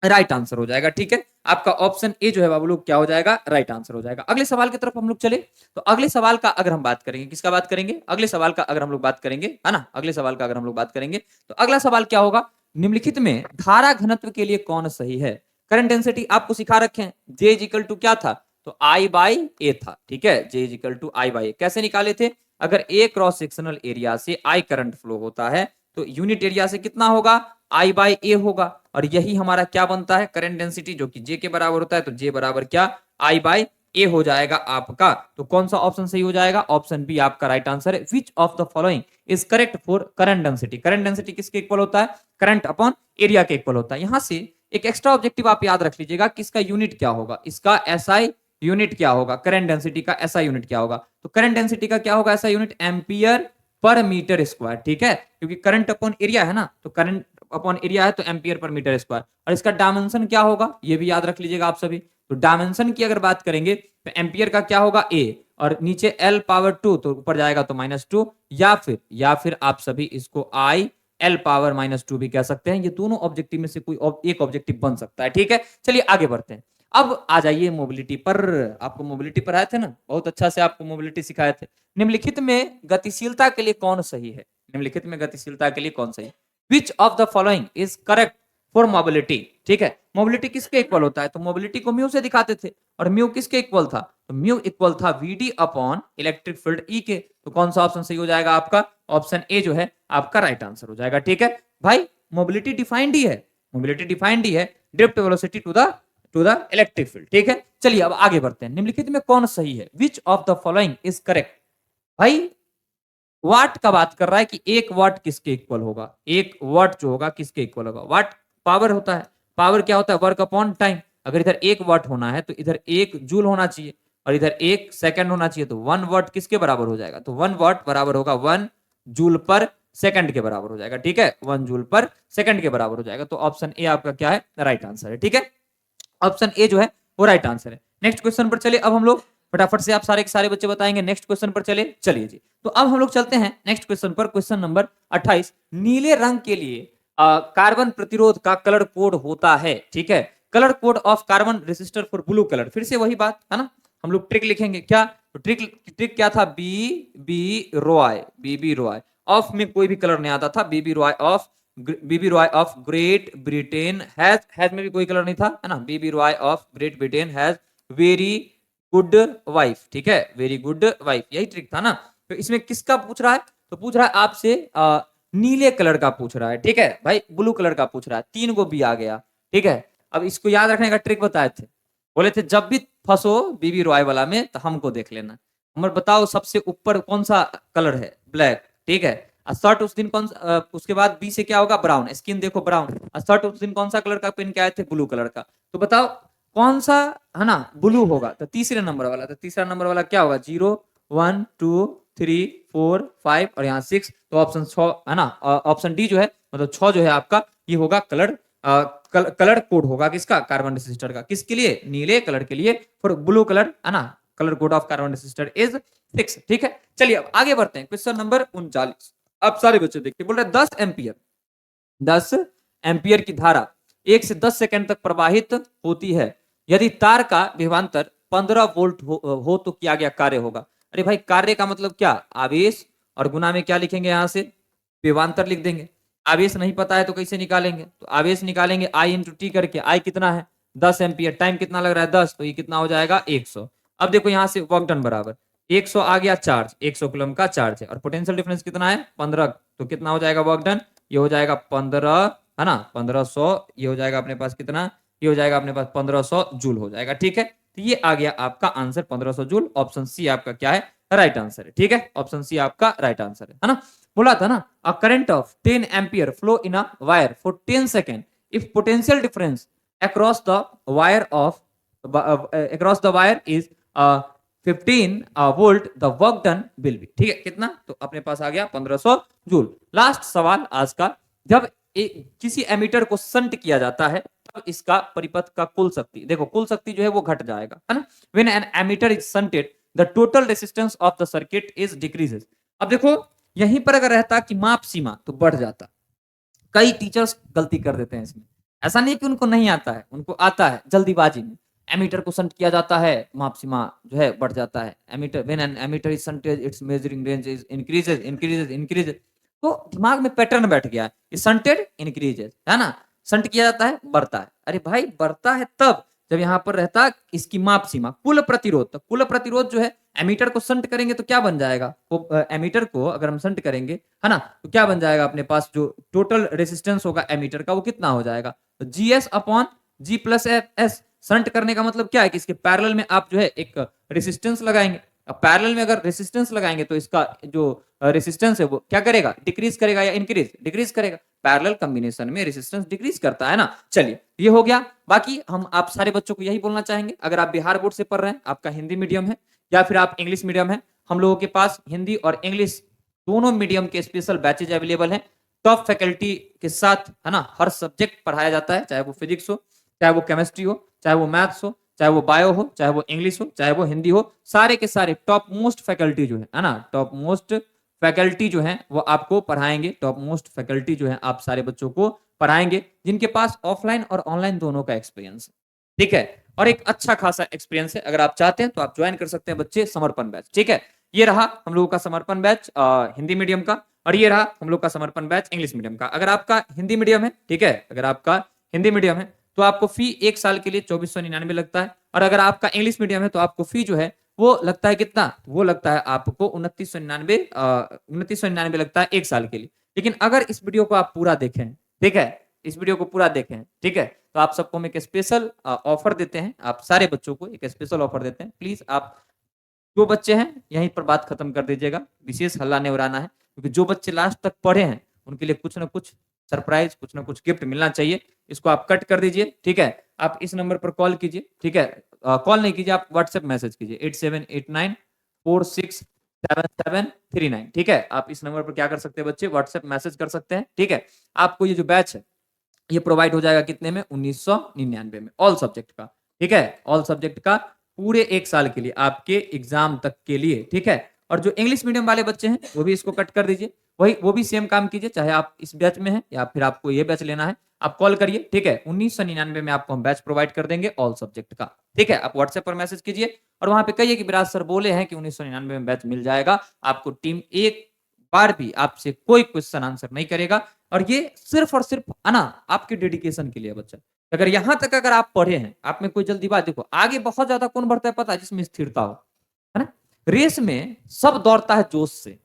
राइट आंसर हो जाएगा, ठीक है। आपका ऑप्शन ए जो है बाबू लोग क्या हो जाएगा? राइट आंसर हो जाएगा। अगले सवाल की तरफ हम लोग चले। तो अगले सवाल का अगर हम बात करेंगे, किसका बात करेंगे? अगले सवाल का अगर हम लोग बात करेंगे, है ना, अगले सवाल का अगर हम लोग बात करेंगे तो अगला सवाल क्या होगा? निम्नलिखित में धारा घनत्व के लिए कौन सही है? करंट डेंसिटी आपको सिखा रखे हैं, जे इज इक्वल टू क्या था? तो आई बाई ए था, ठीक है। J is equal to I by A कैसे निकाले थे? अगर ए क्रॉस सेक्शनल एरिया से आई करंट फ्लो होता है तो यूनिट एरिया से कितना होगा? आई बाई ए होगा। और यही हमारा क्या बनता है? करंट डेंसिटी, जो कि जे के बराबर होता है। तो जे बराबर क्या? आई बाई ए हो जाएगा आपका। तो कौन सा ऑप्शन सही हो जाएगा? ऑप्शन बी आपका राइट आंसर है। Which of the following is correct for current density? Current density किसके इक्वल होता है? करंट अपॉन एरिया के इक्वल होता है। यहां से एक एक्स्ट्रा ऑब्जेक्टिव आप याद रख लीजिएगा कि इसका यूनिट क्या होगा, इसका एसआई यूनिट क्या होगा, करंट डेंसिटी का एसआई यूनिट क्या होगा? तो करंट डेंसिटी का क्या होगा? ऐसा unit ampere per metre square, ठीक है। क्योंकि करंट अपॉन एरिया है ना, तो करंट अपॉन एरिया है तो एम्पियर पर मीटर स्क्वायर। और इसका डायमेंशन क्या होगा ये भी याद रख लीजिएगा आप सभी। तो डायमेंशन की अगर बात करेंगे तो एम्पियर का क्या होगा? ए, और नीचे एल पावर 2 तो ऊपर जाएगा तो -2, या फिर आप सभी इसको आई एल पावर -2 भी कह सकते हैं। ये दोनों ऑब्जेक्टिव में से कोई एक ऑब्जेक्टिव बन सकता है, ठीक है। चलिए आगे बढ़ते हैं। अब आ जाइए मोबिलिटी पर। आपको मोबिलिटी पढ़ाए थे ना, बहुत अच्छा से आपको मोबिलिटी सिखाए थे। निम्नलिखित में गतिशीलता के लिए कौन सही है? निम्नलिखित में गतिशीलता के लिए कौन सही? Which of the following is correct for mobility? ठीक है, मोबिलिटी किसके इक्वल होता है? तो मोबिलिटी को म्यू से दिखाते थे, और म्यू किसके इक्वल था? तो म्यू इक्वल था Vd upon electric field E के। तो कौन सा ऑप्शन सही हो जाएगा आपका? ऑप्शन ए जो है आपका राइट आंसर हो जाएगा, ठीक है भाई। मोबिलिटी डिफाइंड ही है, मोबिलिटी डिफाइंड ही है, drift velocity to the electric field, ठीक है। चलिए अब आगे बढ़ते हैं। निम्नलिखित में कौन सही है? Which of the following is correct? भाई वाट का बात कर रहा है कि एक वाट किसके इक्वल होगा? एक वाट जो होगा किसके इक्वल होगा? वाट पावर होता है, पावर क्या होता है? Work upon time. अगर इधर 1 वाट होना है तो इधर 1 जूल होना चाहिए, और इधर 1 सेकंड होना चाहिए। तो 1 वाट किसके बराबर हो जाएगा? तो 1 वाट बराबर होगा 1 जूल पर सेकंड के बराबर हो जाएगा, ठीक है। 1 जूल पर सेकंड के बराबर हो जाएगा। तो ऑप्शन ए आपका क्या है? राइट आंसर है, ठीक है। ऑप्शन ए जो है वो राइट आंसर है। नेक्स्ट क्वेश्चन पर चले। अब हम लोग फटाफट से आप सारे के सारे बच्चे बताएंगे। नेक्स्ट क्वेश्चन पर चले, चलिए जी। तो अब हम लोग चलते हैं नेक्स्ट क्वेश्चन पर। Question number 28। नीले रंग के लिए कार्बन प्रतिरोध का कलर कोड होता है, ठीक है। Colour code of carbon resistor for blue colour, फिर से वही बात है ना। हम लोग ट्रिक लिखेंगे क्या, तो ट्रिक क्या था, बीबी रॉय ऑफ में कोई भी कलर नहीं आता था, BB Roy of Great Britain has में भी कोई कलर नहीं था, है ना, BB Roy of Great Britain has very good wife, ठीक है, वेरी गुड वाइफ, यही ट्रिक था ना। तो इसमें किसका पूछ रहा है, तो पूछ रहा है आपसे नीले कलर का पूछ रहा है, ठीक है भाई, ब्लू कलर का पूछ रहा है, 3 को बी आ गया, ठीक है। अब इसको याद रखने का ट्रिक बताए थे, बोले थे जब भी फंसो बीबी रॉय वाला में तो हमको देख लेना, हमें बताओ सबसे ऊपर कौन सा कलर है, ब्लैक, ठीक है। शर्ट उस दिन उसके बाद बी से क्या होगा, ब्राउन, स्किन देखो ब्राउन, शर्ट उस दिन कौन सा कलर का पहन के आए थे, ब्लू कलर का, तो बताओ कौन सा, है ना, ब्लू होगा, तो तीसरे नंबर वाला, तो तीसरा नंबर वाला क्या होगा, 0 1 2 3 4 5 और यहाँ 6, तो ऑप्शन 6 है ना, ऑप्शन डी जो है मतलब 6 जो है आपका ये होगा कलर कोड होगा किसका, कार्बन रेसिस्टर का, किसके लिए, नीले कलर के लिए, फॉर ब्लू कलर, है ना, colour code of carbon resistor is 6, ठीक है। चलिए अब आगे बढ़ते हैं, क्वेश्चन नंबर 39। अब सारे बच्चे देखिए, बोल रहे 10 एम्पियर की धारा 1 से 10 सेकंड तक प्रवाहित होती है, यदि तार का विभवांतर 15 वोल्ट हो तो किया गया कार्य होगा। अरे भाई कार्य का मतलब क्या, आवेश, और गुना में क्या लिखेंगे, यहां से विभवांतर लिख देंगे। आवेश नहीं पता है तो कैसे निकालेंगे, तो आवेश निकालेंगे आई इंटू टी करके, आई कितना है 10 एम्पियर, टाइम कितना लग रहा है 10, तो ये कितना हो जाएगा 100। अब देखो यहाँ से वर्क डन बराबर 100 आ गया चार्ज, 100 कूलम का चार्ज है, और पोटेंशियल डिफरेंस कितना है 15, तो कितना हो जाएगा वर्क डन, ये हो जाएगा 15, है ना, 1500, ये हो जाएगा अपने पास कितना, ये हो जाएगा अपने पास 1500 जूल हो जाएगा, ठीक है। तो ये आ गया आपका आंसर 1500 जूल, ऑप्शन सी आपका क्या है, राइट आंसर है, ठीक है, ऑप्शन सी आपका राइट आंसर है ना। बोला था ना, अ current of 10 ampere flow in a wire for 10 second if potential difference across the wire of across the wire is 15 volt, the work done will be, ठीक है, कितना, तो अपने पास आ गया 1500 जूल। लास्ट सवाल आज का, जब किसी एमीटर को संट किया जाता है तब इसका परिपथ का कुल शक्ति, देखो कुल शक्ति जो है वो घट जाएगा, है ना, when an ammeter is shunted the total resistance of the circuit is decreases. अब देखो यहीं पर अगर रहता कि माप सीमा तो बढ़ जाता, कई टीचर्स गलती कर देते हैं इसमें, ऐसा नहीं कि उनको नहीं आता है, उनको आता है, जल्दीबाजी में एमीटर को संट किया जाता है, माप सीमा जो है बढ़ जाता है, ammeter when an ammeter is shunted its measuring range is increases, तो दिमाग में पैटर्न बैठ गया है, ये संटेड इंक्रीजेस, है ना, संट किया जाता है बढ़ता है, अरे भाई बढ़ता है तब जब यहाँ पर रहता इसकी माप सीमा कुल प्रतिरोध, तो कुल प्रतिरोध जो है एमीटर को संट करेंगे तो क्या बन जाएगा, वो एमीटर को अगर हम संट करेंगे, है ना, तो क्या बन जाएगा अपने पास, जो टोटल रेसिस्टेंस होगा एमीटर का वो कितना हो जाएगा, तो जीएस अपॉन जी प्लस एस। संट करने का मतलब क्या है कि इसके पैरेलल में आप जो है एक रेसिस्टेंस लगाएंगे, अब पैरेलल में अगर रेसिस्टेंस लगाएंगे तो इसका जो रेसिस्टेंस है वो क्या करेगा, डिक्रीज करेगा या इंक्रीज, डिक्रीज करेगा, पैरेलल कॉम्बिनेशन में रेसिस्टेंस डिक्रीज करता है ना। चलिए ये हो गया, बाकी हम आप सारे बच्चों को यही बोलना चाहेंगे, अगर आप बिहार बोर्ड से पढ़ रहे हैं, आपका हिंदी मीडियम है या फिर आप इंग्लिश मीडियम है, हम लोगों के पास हिंदी और इंग्लिश दोनों मीडियम के स्पेशल बैचेज अवेलेबल हैं, टॉप फैकल्टी के साथ, है ना, हर सब्जेक्ट पढ़ाया जाता है, चाहे वो फिजिक्स हो, चाहे वो केमिस्ट्री हो, चाहे वो मैथ्स हो, चाहे वो बायो हो, चाहे वो इंग्लिश हो, चाहे वो हिंदी हो, सारे के सारे टॉप मोस्ट फैकल्टी जो है ना, टॉप मोस्ट फैकल्टी जो है वो आपको पढ़ाएंगे, टॉप मोस्ट फैकल्टी जो है आप सारे बच्चों को पढ़ाएंगे जिनके पास ऑफलाइन और ऑनलाइन दोनों का एक्सपीरियंस है, ठीक है, और एक अच्छा खासा एक्सपीरियंस है, अगर आप चाहते हैं तो आप ज्वाइन कर सकते हैं बच्चे समर्पण बैच, ठीक है। ये रहा हम लोगों का समर्पण बैच हिंदी मीडियम का, और ये रहा हम लोग का समर्पण बैच इंग्लिश मीडियम का। अगर आपका हिंदी मीडियम है, ठीक है, अगर आपका हिंदी मीडियम है तो आपको फी 1 साल के लिए 2499 लगता है, और अगर आपका इंग्लिश मीडियम है तो आपको फी जो है वो लगता है कितना, वो लगता है आपको 2999 लगता है 1 साल के लिए। लेकिन अगर इस वीडियो को आप पूरा देखें, ठीक है, इस वीडियो को पूरा देखें, ठीक है, तो आप सबको हम एक स्पेशल ऑफर देते हैं, आप सारे बच्चों को एक स्पेशल ऑफर देते हैं, प्लीज आप जो बच्चे हैं यहीं पर बात खत्म कर दीजिएगा, विशेष हल्ला नहीं उड़ाना है, क्योंकि जो बच्चे लास्ट तक पढ़े हैं उनके लिए कुछ ना कुछ सरप्राइज, कुछ ना कुछ गिफ्ट मिलना चाहिए। इसको आप कट कर दीजिए, ठीक है, आप इस नंबर पर कॉल कीजिए, ठीक है, कॉल नहीं कीजिए, आप व्हाट्सएप मैसेज कीजिए 8789467739, ठीक है, आप इस नंबर पर क्या कर सकते हैं बच्चे, व्हाट्सएप मैसेज कर सकते हैं, ठीक है। आपको ये जो बैच है ये प्रोवाइड हो जाएगा कितने में, 1999 में, ऑल सब्जेक्ट का, ठीक है, ऑल सब्जेक्ट का पूरे 1 साल के लिए आपके एग्जाम तक के लिए, ठीक है। और जो इंग्लिश मीडियम वाले बच्चे हैं वो भी इसको कट कर दीजिए, वही वो भी सेम काम कीजिए, चाहे आप इस बैच में हैं या फिर आपको ये बैच लेना है, आप कॉल करिए, ठीक है। 1999 में आपको हम बैच प्रोवाइड कर देंगे ऑल सब्जेक्ट का, ठीक है। आप व्हाट्सएप पर मैसेज कीजिए और वहां पे कहिए कि विराज सर बोले हैं कि 1999 में बैच मिल जाएगा। आपको टीम एक बार भी आपसे कोई क्वेश्चन आंसर नहीं करेगा और ये सिर्फ और सिर्फ है ना आपके डेडिकेशन के लिए बच्चा। अगर यहां तक अगर आप पढ़े हैं, आप में कोई जल्दीबाजी, देखो आगे बहुत ज्यादा कौन बढ़ता है पता है, जिसमें स्थिरता हो, है ना। रेस में सब दौड़ता है जोश से,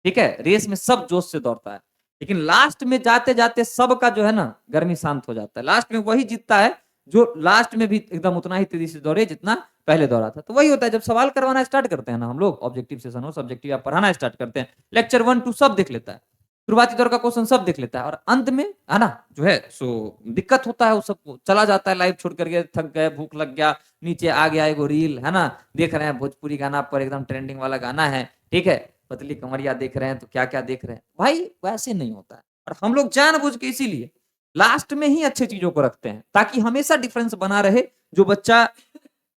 ठीक है, रेस में सब जोश से दौड़ता है, लेकिन लास्ट में जाते जाते सबका जो है ना गर्मी शांत हो जाता है। लास्ट में वही जीतता है जो लास्ट में भी एकदम उतना ही तेजी से दौड़े जितना पहले दौड़ा था। तो वही होता है जब सवाल करवाना स्टार्ट करते हैं ना हम लोग, ऑब्जेक्टिव सेशन हो सब्जेक्टिव आप पढ़ाना स्टार्ट करते हैं, लेक्चर 1 2 सब देख लेता है, शुरुआती दौर का क्वेश्चन सब देख लेता है, और अंत में है ना जो है सो दिक्कत होता है, वो सबको चला जाता है, लाइव छोड़ करके थक गए, भूख लग गया, नीचे आ गया एगो रील, है ना, देख रहे हैं भोजपुरी गाना पर एकदम ट्रेंडिंग वाला गाना है, ठीक है, पतली कमरिया देख रहे हैं, तो क्या क्या देख रहे हैं भाई, वैसे नहीं होता है। और हम लोग जानबूझ के इसीलिए लास्ट में ही अच्छी चीजों को रखते हैं ताकि हमेशा डिफरेंस बना रहे, जो बच्चा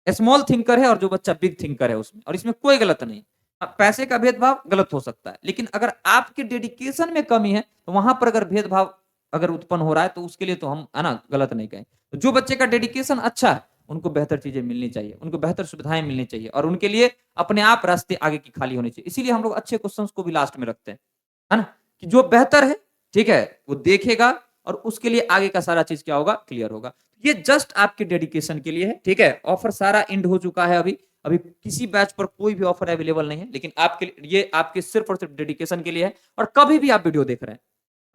स्मॉल थिंकर है और जो बच्चा बिग थिंकर है उसमें, और इसमें कोई गलत नहीं। पैसे का भेदभाव गलत हो सकता है, लेकिन अगर आपके डेडिकेशन में कमी है तो वहां पर अगर भेदभाव अगर उत्पन्न हो रहा है तो उसके लिए तो हम है ना गलत नहीं कहें। तो जो बच्चे का डेडिकेशन अच्छा है उनको बेहतर चीजें मिलनी चाहिए, उनको बेहतर सुविधाएं मिलनी चाहिए, और उनके लिए अपने आप रास्ते आगे की खाली होनी चाहिए। इसीलिए हम लोग अच्छे क्वेश्चंस को भी लास्ट में रखते हैं, है ना, कि जो बेहतर है, ठीक है, वो देखेगा और उसके लिए आगे का सारा चीज क्या होगा, क्लियर होगा। ये जस्ट आपके डेडिकेशन के लिए है, ठीक है। ऑफर सारा एंड हो चुका है, अभी अभी किसी बैच पर कोई भी ऑफर अवेलेबल नहीं है, लेकिन आपके ये आपके सिर्फ और सिर्फ डेडिकेशन के लिए है। और कभी भी आप वीडियो देख रहे हैं,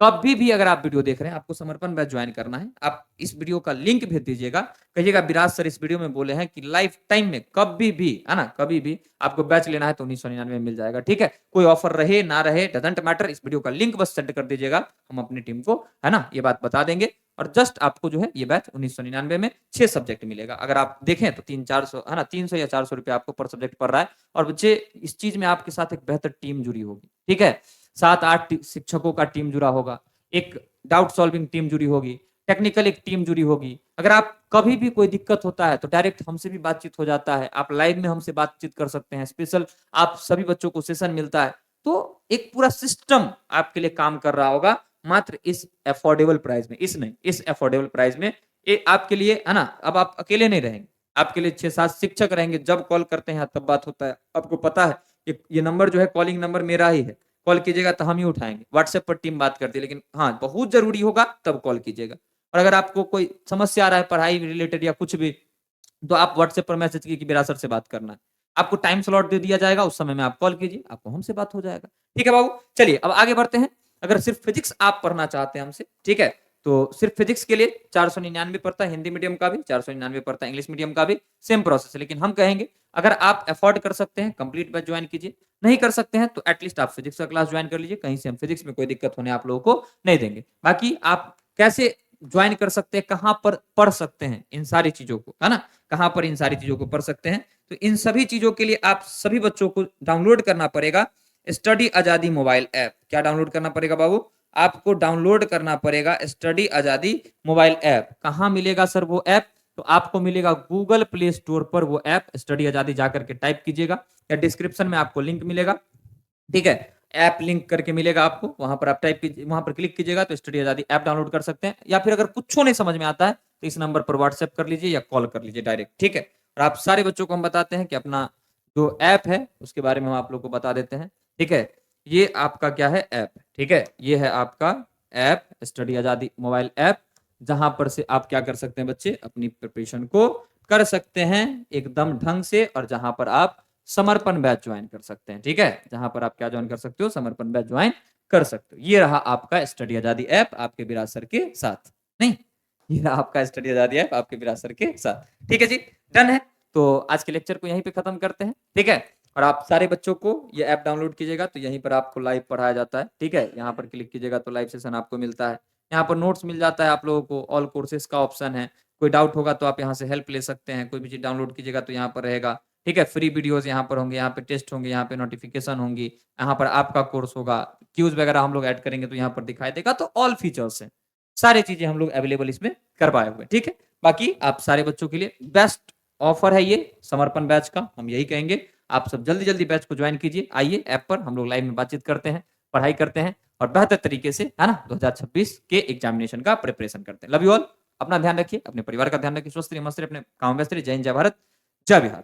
कभी भी अगर आप वीडियो देख रहे हैं, आपको समर्पण बैच ज्वाइन करना है, आप इस वीडियो का लिंक भेज दीजिएगा, कहिएगा विराज सर इस वीडियो में बोले हैं कि लाइफ टाइम में कभी भी, है ना, कभी भी आपको बैच लेना है तो 1999 में मिल जाएगा, ठीक है। कोई ऑफर रहे ना रहे डजंट मैटर, इस वीडियो का लिंक बस सेंड कर दीजिएगा, हम अपनी टीम को है ना ये बात बता देंगे। और जस्ट आपको जो है ये बैच 1999 में 6 सब्जेक्ट मिलेगा। अगर आप देखें तो 300-400 है ना, 300 या 400 रुपए आपको पर सब्जेक्ट पड़ रहा है, और बच्चे इस चीज में आपके साथ एक बेहतर टीम जुड़ी होगी, ठीक है। 7-8 शिक्षकों का टीम जुड़ा होगा, एक डाउट सॉल्विंग टीम जुड़ी होगी, टेक्निकल एक टीम जुड़ी होगी। अगर आप कभी भी कोई दिक्कत होता है तो डायरेक्ट हमसे भी बातचीत हो जाता है, आप लाइव में हमसे बातचीत कर सकते हैं, स्पेशल आप सभी बच्चों को सेशन मिलता है। तो एक पूरा सिस्टम आपके लिए काम कर रहा होगा, मात्र इस अफोर्डेबल प्राइस में, इस नहीं, इस अफोर्डेबल प्राइस में ये आपके लिए, है ना। अब आप अकेले नहीं रहेंगे, आपके लिए 6-7 शिक्षक रहेंगे, जब कॉल करते हैं तब बात होता है। आपको पता है कि ये नंबर जो है कॉलिंग नंबर मेरा ही है, कॉल कीजिएगा तो हम ही उठाएंगे, व्हाट्सएप पर टीम बात करती है, लेकिन हाँ बहुत जरूरी होगा तब कॉल कीजिएगा। और अगर आपको कोई समस्या आ रहा है पढ़ाई रिलेटेड या कुछ भी, तो आप व्हाट्सएप पर मैसेज कीजिए कि मेरा सर से बात करना है, आपको टाइम स्लॉट दे दिया जाएगा, उस समय में आप कॉल कीजिए, आपको हमसे बात हो जाएगा, ठीक है बाबू। चलिए अब आगे बढ़ते हैं। अगर सिर्फ फिजिक्स आप पढ़ना चाहते हैं हमसे, ठीक है, तो सिर्फ फिजिक्स के लिए 499 पड़ता है, हिंदी मीडियम का भी 499 पड़ता है, इंग्लिश मीडियम का भी सेम प्रोसेस है। लेकिन हम कहेंगे अगर आप अफोर्ड कर सकते हैं कंप्लीट बैच ज्वाइन कीजिए, नहीं कर सकते हैं तो एटलीस्ट आप फिजिक्स का क्लास ज्वाइन कर लीजिए, कहीं से हम फिजिक्स में कोई दिक्कत होने आप लोगों को नहीं देंगे। बाकी आप कैसे ज्वाइन कर सकते हैं, कहां पर पढ़ सकते हैं इन सारी चीजों को, है ना, कहां पर इन सारी चीजों को पढ़ सकते हैं, तो इन सभी चीजों के लिए आप सभी बच्चों को डाउनलोड करना पड़ेगा स्टडी आजादी मोबाइल ऐप। क्या डाउनलोड करना पड़ेगा बाबू, आपको डाउनलोड करना पड़ेगा स्टडी आजादी मोबाइल ऐप। कहां मिलेगा सर वो ऐप, तो आपको मिलेगा गूगल प्ले स्टोर पर वो ऐप, स्टडी आजादी जाकर के टाइप कीजिएगा या डिस्क्रिप्शन में आपको लिंक मिलेगा, ठीक है, ऐप लिंक करके मिलेगा आपको, वहां पर आप टाइप कीजिए, वहां पर क्लिक कीजिएगा तो स्टडी आजादी ऐप डाउनलोड कर सकते हैं। या फिर अगर कुछ नहीं समझ में आता है तो इस नंबर पर व्हाट्सएप कर लीजिए या कॉल कर लीजिए डायरेक्ट, ठीक है। और आप सारे बच्चों को हम बताते हैं कि अपना जो ऐप है उसके बारे में हम आप लोग को बता देते हैं, ठीक है। ये आपका क्या है, ऐप, ठीक है, ये है आपका ऐप स्टडी आजादी मोबाइल ऐप, जहां पर से आप क्या कर सकते हैं बच्चे, अपनी प्रिपरेशन को कर सकते हैं एकदम ढंग से, और जहां पर आप समर्पण बैच ज्वाइन कर सकते हैं, ठीक है, जहां पर आप क्या ज्वाइन कर सकते हो, समर्पण बैच ज्वाइन कर सकते हो। ये रहा आपका स्टडी आजादी ऐप आपके विराज सर के साथ, नहीं, ये रहा आपका स्टडी आजादी ऐप आपके विराज सर के साथ, ठीक है जी, डन है। तो आज के लेक्चर को यहीं पे खत्म करते हैं, ठीक है। और आप सारे बच्चों को ये ऐप डाउनलोड कीजिएगा तो यहीं पर आपको लाइव पढ़ाया जाता है, ठीक है, यहाँ पर क्लिक कीजिएगा तो लाइव सेशन आपको मिलता है, यहाँ पर नोट्स मिल जाता है आप लोगों को, ऑल कोर्सेज का ऑप्शन है, कोई डाउट होगा तो आप यहाँ से हेल्प ले सकते हैं, कोई भी चीज डाउनलोड कीजिएगा तो यहाँ पर रहेगा, ठीक है। फ्री वीडियोस यहाँ पर होंगे, यहाँ पे टेस्ट होंगे, यहाँ पे नोटिफिकेशन होंगी, यहाँ पर आपका कोर्स होगा, क्यूज वगैरह हम लोग ऐड करेंगे तो यहाँ पर दिखाई देगा। तो ऑल फीचर्स हैं, सारी चीजें हम लोग अवेलेबल इसमें करवाए हुए, ठीक है। बाकी आप सारे बच्चों के लिए बेस्ट ऑफर है ये समर्पण बैच का, हम यही कहेंगे आप सब जल्दी जल्दी बैच को ज्वाइन कीजिए, आइए ऐप पर हम लोग लाइव में बातचीत करते हैं, पढ़ाई करते हैं, और बेहतर तरीके से, है ना, 2026 के एग्जामिनेशन का प्रिपरेशन करते हैं। Love you all. अपना ध्यान रखिए, अपने परिवार का ध्यान रखिए, स्वस्थ रहिए, मस्त रहिए, अपने काम में व्यस्त रहिए। जय हिंद, जय भारत, जय बिहार।